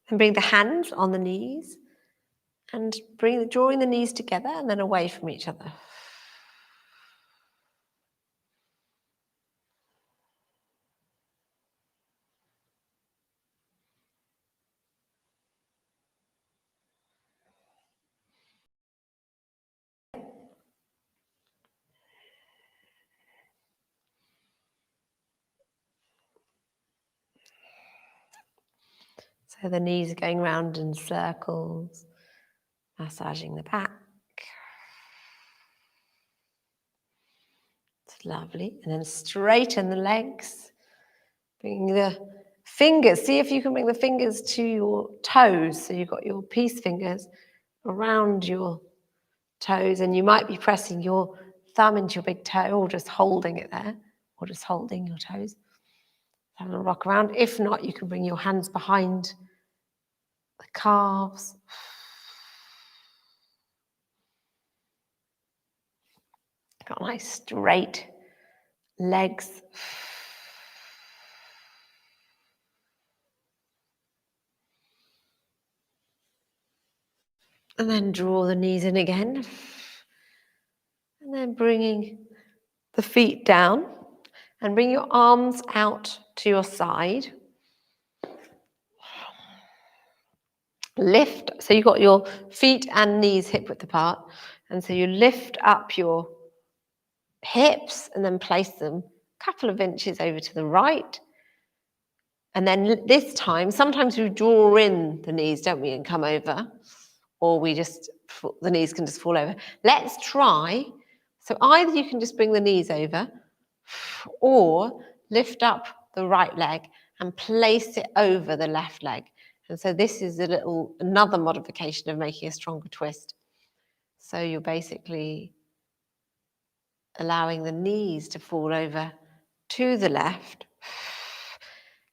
And bring the hands on the knees. And drawing the knees together and then away from each other. So the knees are going round in circles, massaging the back. It's lovely. And then straighten the legs. Bring the fingers. See if you can bring the fingers to your toes. So you've got your peace fingers around your toes, and you might be pressing your thumb into your big toe or just holding it there, or just holding your toes. Having a rock around. If not, you can bring your hands behind the calves. Got nice straight legs. And then draw the knees in again. And then bringing the feet down. And bring your arms out to your side. Lift. So you've got your feet and knees hip width apart. And so you lift up your hips and then place them a couple of inches over to the right. And then this time, sometimes we draw in the knees, don't we, and come over. Or the knees can just fall over. Let's try. So either you can just bring the knees over or lift up the right leg and place it over the left leg. And so this is another modification of making a stronger twist. So you're basically allowing the knees to fall over to the left.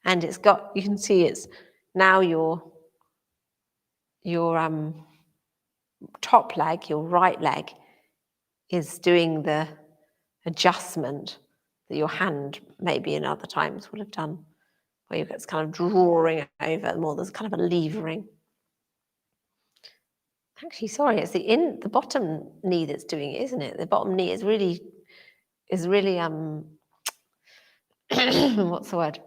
And you can see it's now your top leg, your right leg, is doing the adjustment that your hand maybe in other times would have done, where it's kind of drawing over more. There's kind of a levering. Actually, sorry, it's the bottom knee that's doing it, isn't it? The bottom knee is really what's the word?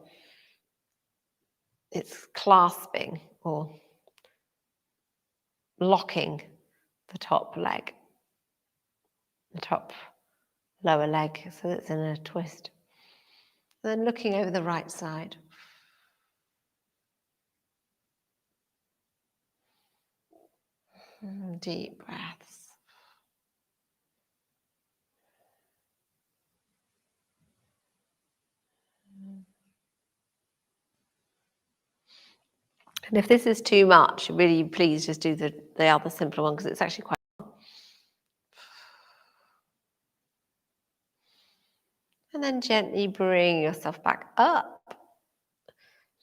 It's clasping or locking the top leg, the top lower leg, so it's in a twist. And then looking over the right side. Deep breaths. And if this is too much, really please just do the other simpler one, because it's actually quite. And then gently bring yourself back up,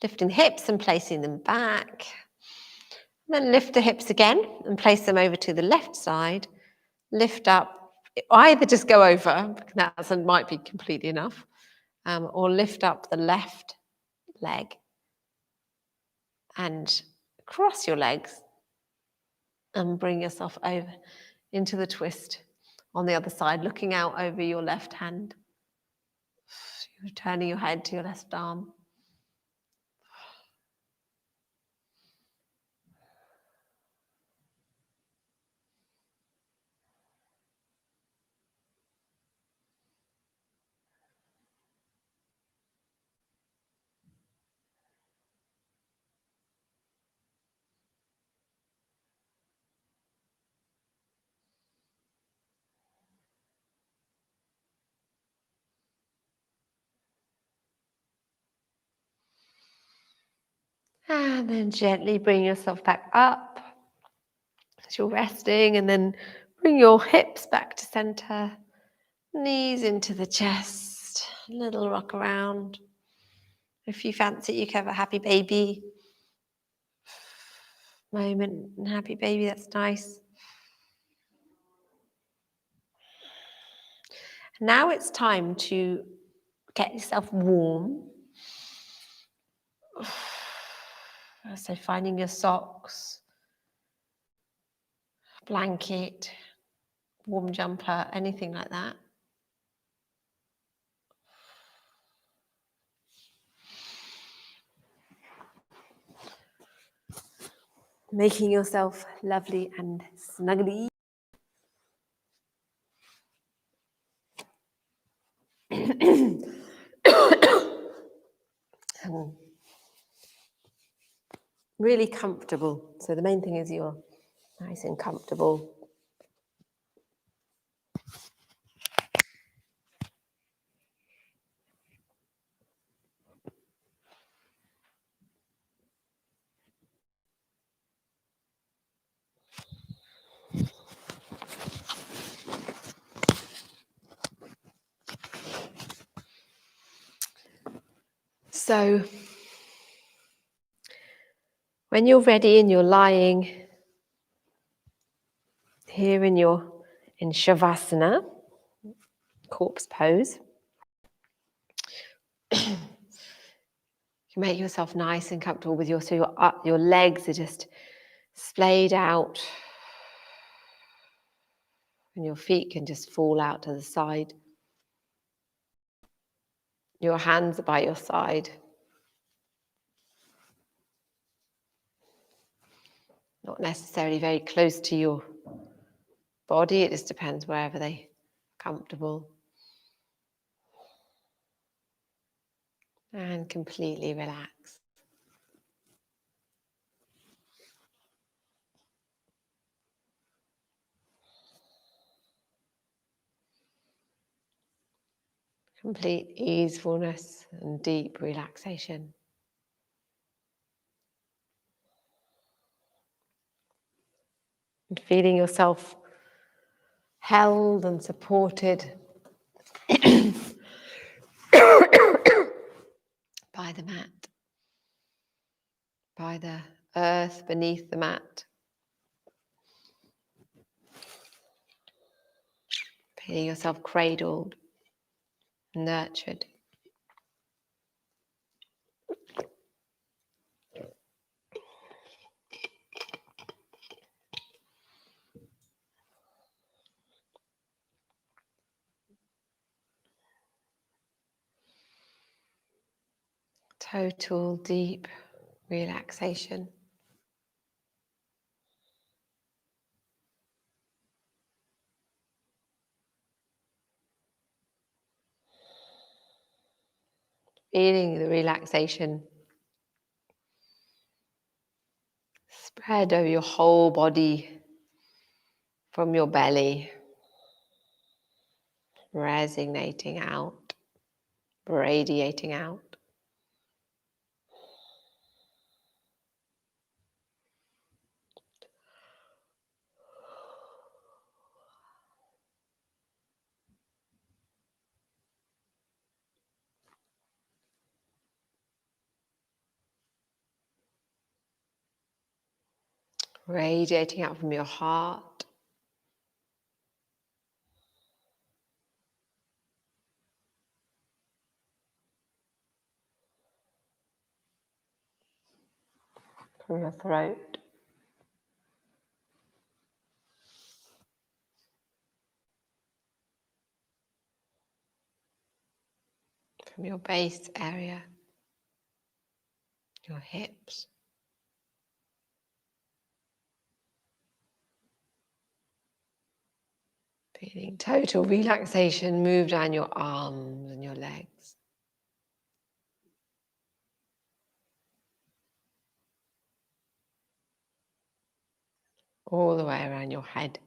lifting the hips and placing them back. And then lift the hips again and place them over to the left side. Lift up, either just go over, that might be completely enough, or lift up the left leg and cross your legs and bring yourself over into the twist on the other side, looking out over your left hand. You're turning your head to your left arm. And then gently bring yourself back up as you're resting, and then Bring your hips back to center, knees into the chest, a little rock around. If you fancy, you can have a happy baby moment and happy baby, that's nice. Now it's time to get yourself warm. So finding your socks, blanket, warm jumper, anything like that. Making yourself lovely and snuggly. Really comfortable. So the main thing is you're nice and comfortable. So when you're ready and you're lying here in Shavasana, corpse pose, you make yourself nice and comfortable with your legs are just splayed out and your feet can just fall out to the side. Your hands are by your side. Not necessarily very close to your body, it just depends wherever they're comfortable. And completely relax. Complete easefulness and deep relaxation. And feeling yourself held and supported by the mat, by the earth beneath the mat. Feeling yourself cradled, nurtured. Total deep relaxation. Feeling the relaxation spread over your whole body from your belly, resonating out, radiating out. Radiating out from your heart. From your throat. From your base area. Your hips. Feeling total relaxation move down your arms and your legs. All the way around your head.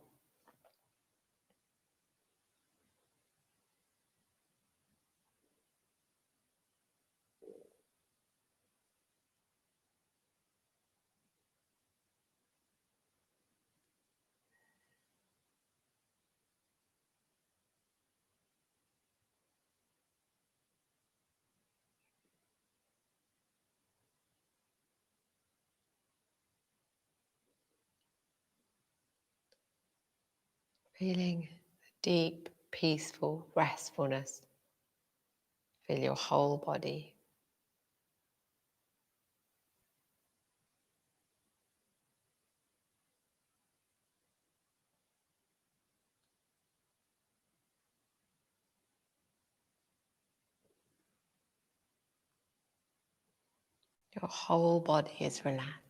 Feeling deep, peaceful restfulness. Feel your whole body. Your whole body is relaxed.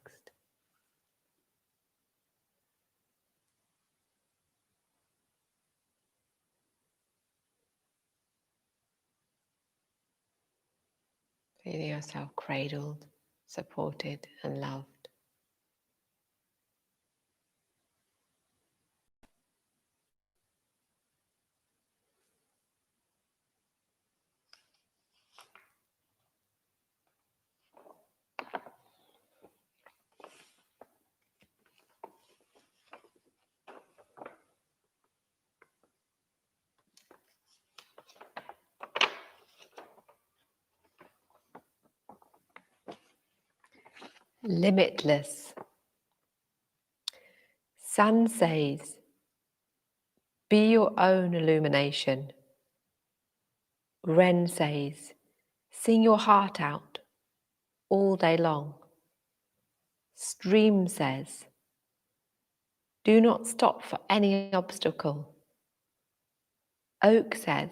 Feeling yourself cradled, supported, and loved. Limitless. Sun says, be your own illumination. Ren says, sing your heart out all day long. Stream says, do not stop for any obstacle. Oak says,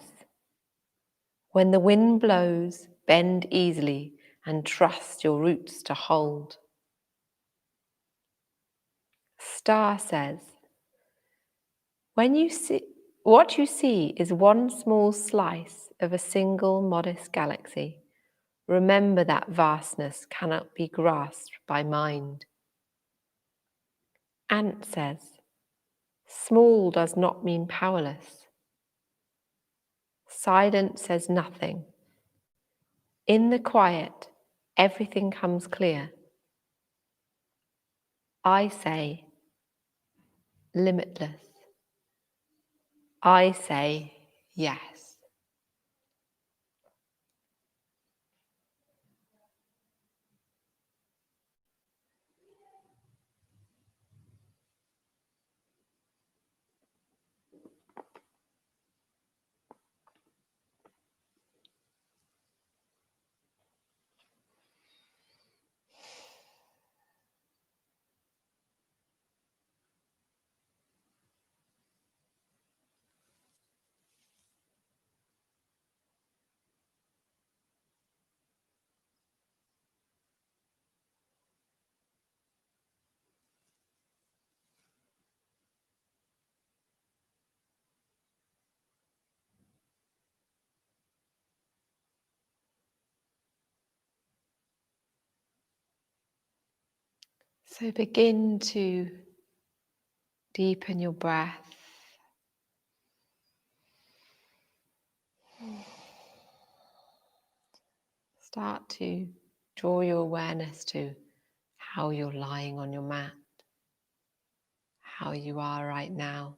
when the wind blows, bend easily and trust your roots to hold. Star says, what you see is one small slice of a single modest galaxy. Remember that vastness cannot be grasped by mind. Ant says, small does not mean powerless. Silence says nothing. In the quiet, everything comes clear. I say, limitless. I say, yes. So begin to deepen your breath. Start to draw your awareness to how you're lying on your mat, how you are right now.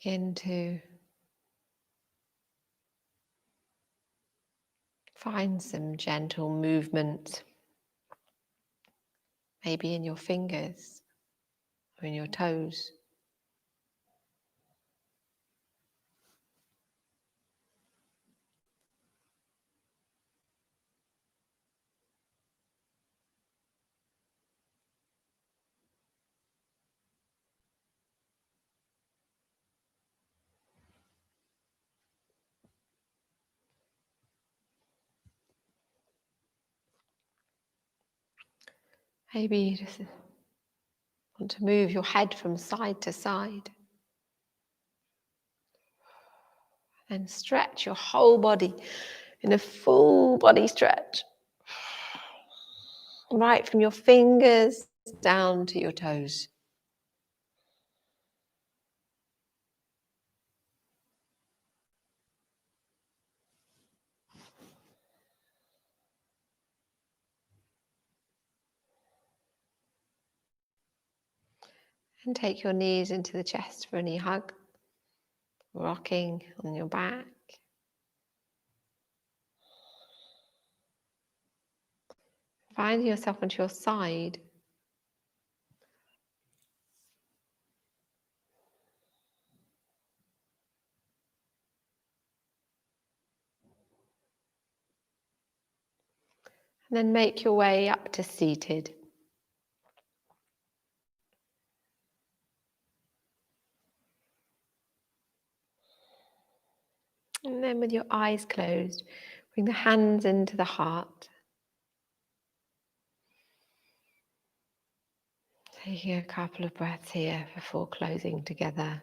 Begin to find some gentle movement, maybe in your fingers or in your toes. Maybe you just want to move your head from side to side. And stretch your whole body in a full body stretch. Right from your fingers down to your toes. And take your knees into the chest for a knee hug, rocking on your back. Find yourself onto your side. And then make your way up to seated. And then with your eyes closed, bring the hands into the heart. Taking a couple of breaths here before closing together.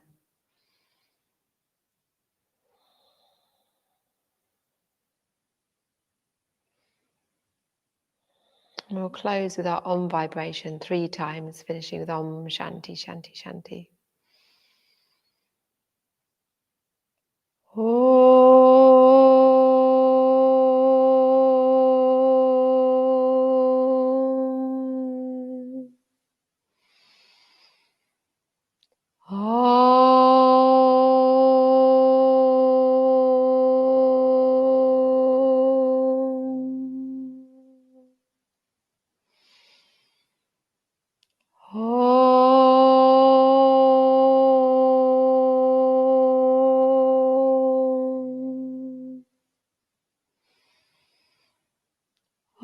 And we'll close with our Om vibration 3 times, finishing with Om Shanti Shanti Shanti.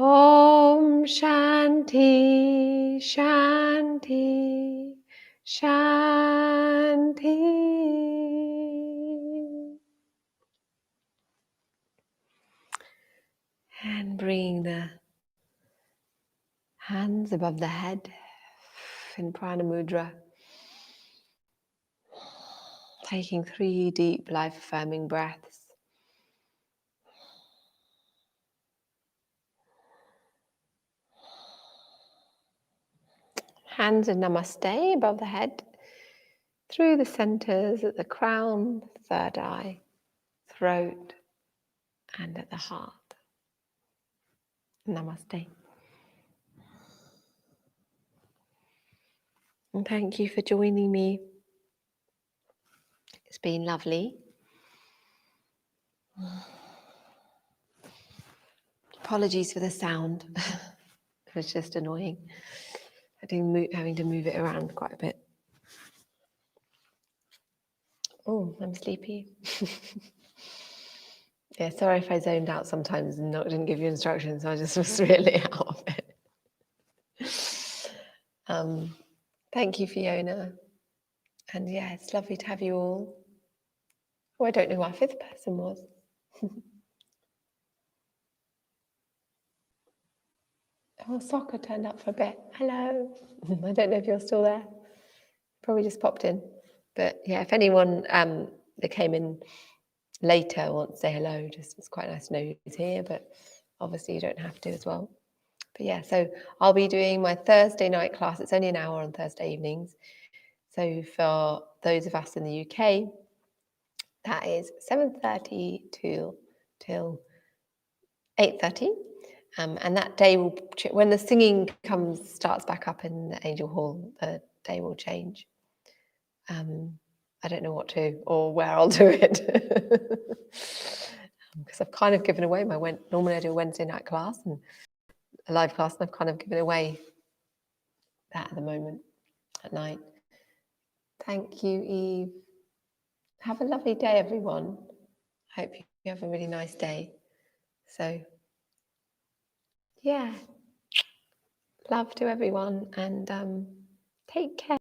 Om Shanti Shanti Shanti. And bring the hands above the head in Prana Mudra. Taking 3 deep, life-affirming breaths. Hands in Namaste above the head, through the centers at the crown, third eye, throat, and at the heart. Namaste. And thank you for joining me. It's been lovely. Apologies for the sound. It was just annoying. Having to move it around quite a bit. Oh, I'm sleepy. Yeah, sorry if I zoned out sometimes and didn't give you instructions. I just was really out of it. Thank you, Fiona. And yeah, it's lovely to have you all. Oh, I don't know who our 5th person was. Oh, Soccer turned up for a bit. Hello. I don't know if you're still there. Probably just popped in. But yeah, if anyone that came in later wants to say hello, just it's quite nice to know who's here, but obviously you don't have to as well. But yeah, so I'll be doing my Thursday night class. It's only an hour on Thursday evenings. So for those of us in the UK, that is 7:30 till 8:30. And that day will, when the singing starts back up in the Angel Hall, the day will change. I don't know what to or where I'll do it because I've kind of given away normally I do a Wednesday night class and a live class, and I've kind of given away that at the moment at night. Thank you, Eve. Have a lovely day, everyone. I hope you have a really nice day. So yeah, love to everyone, and take care.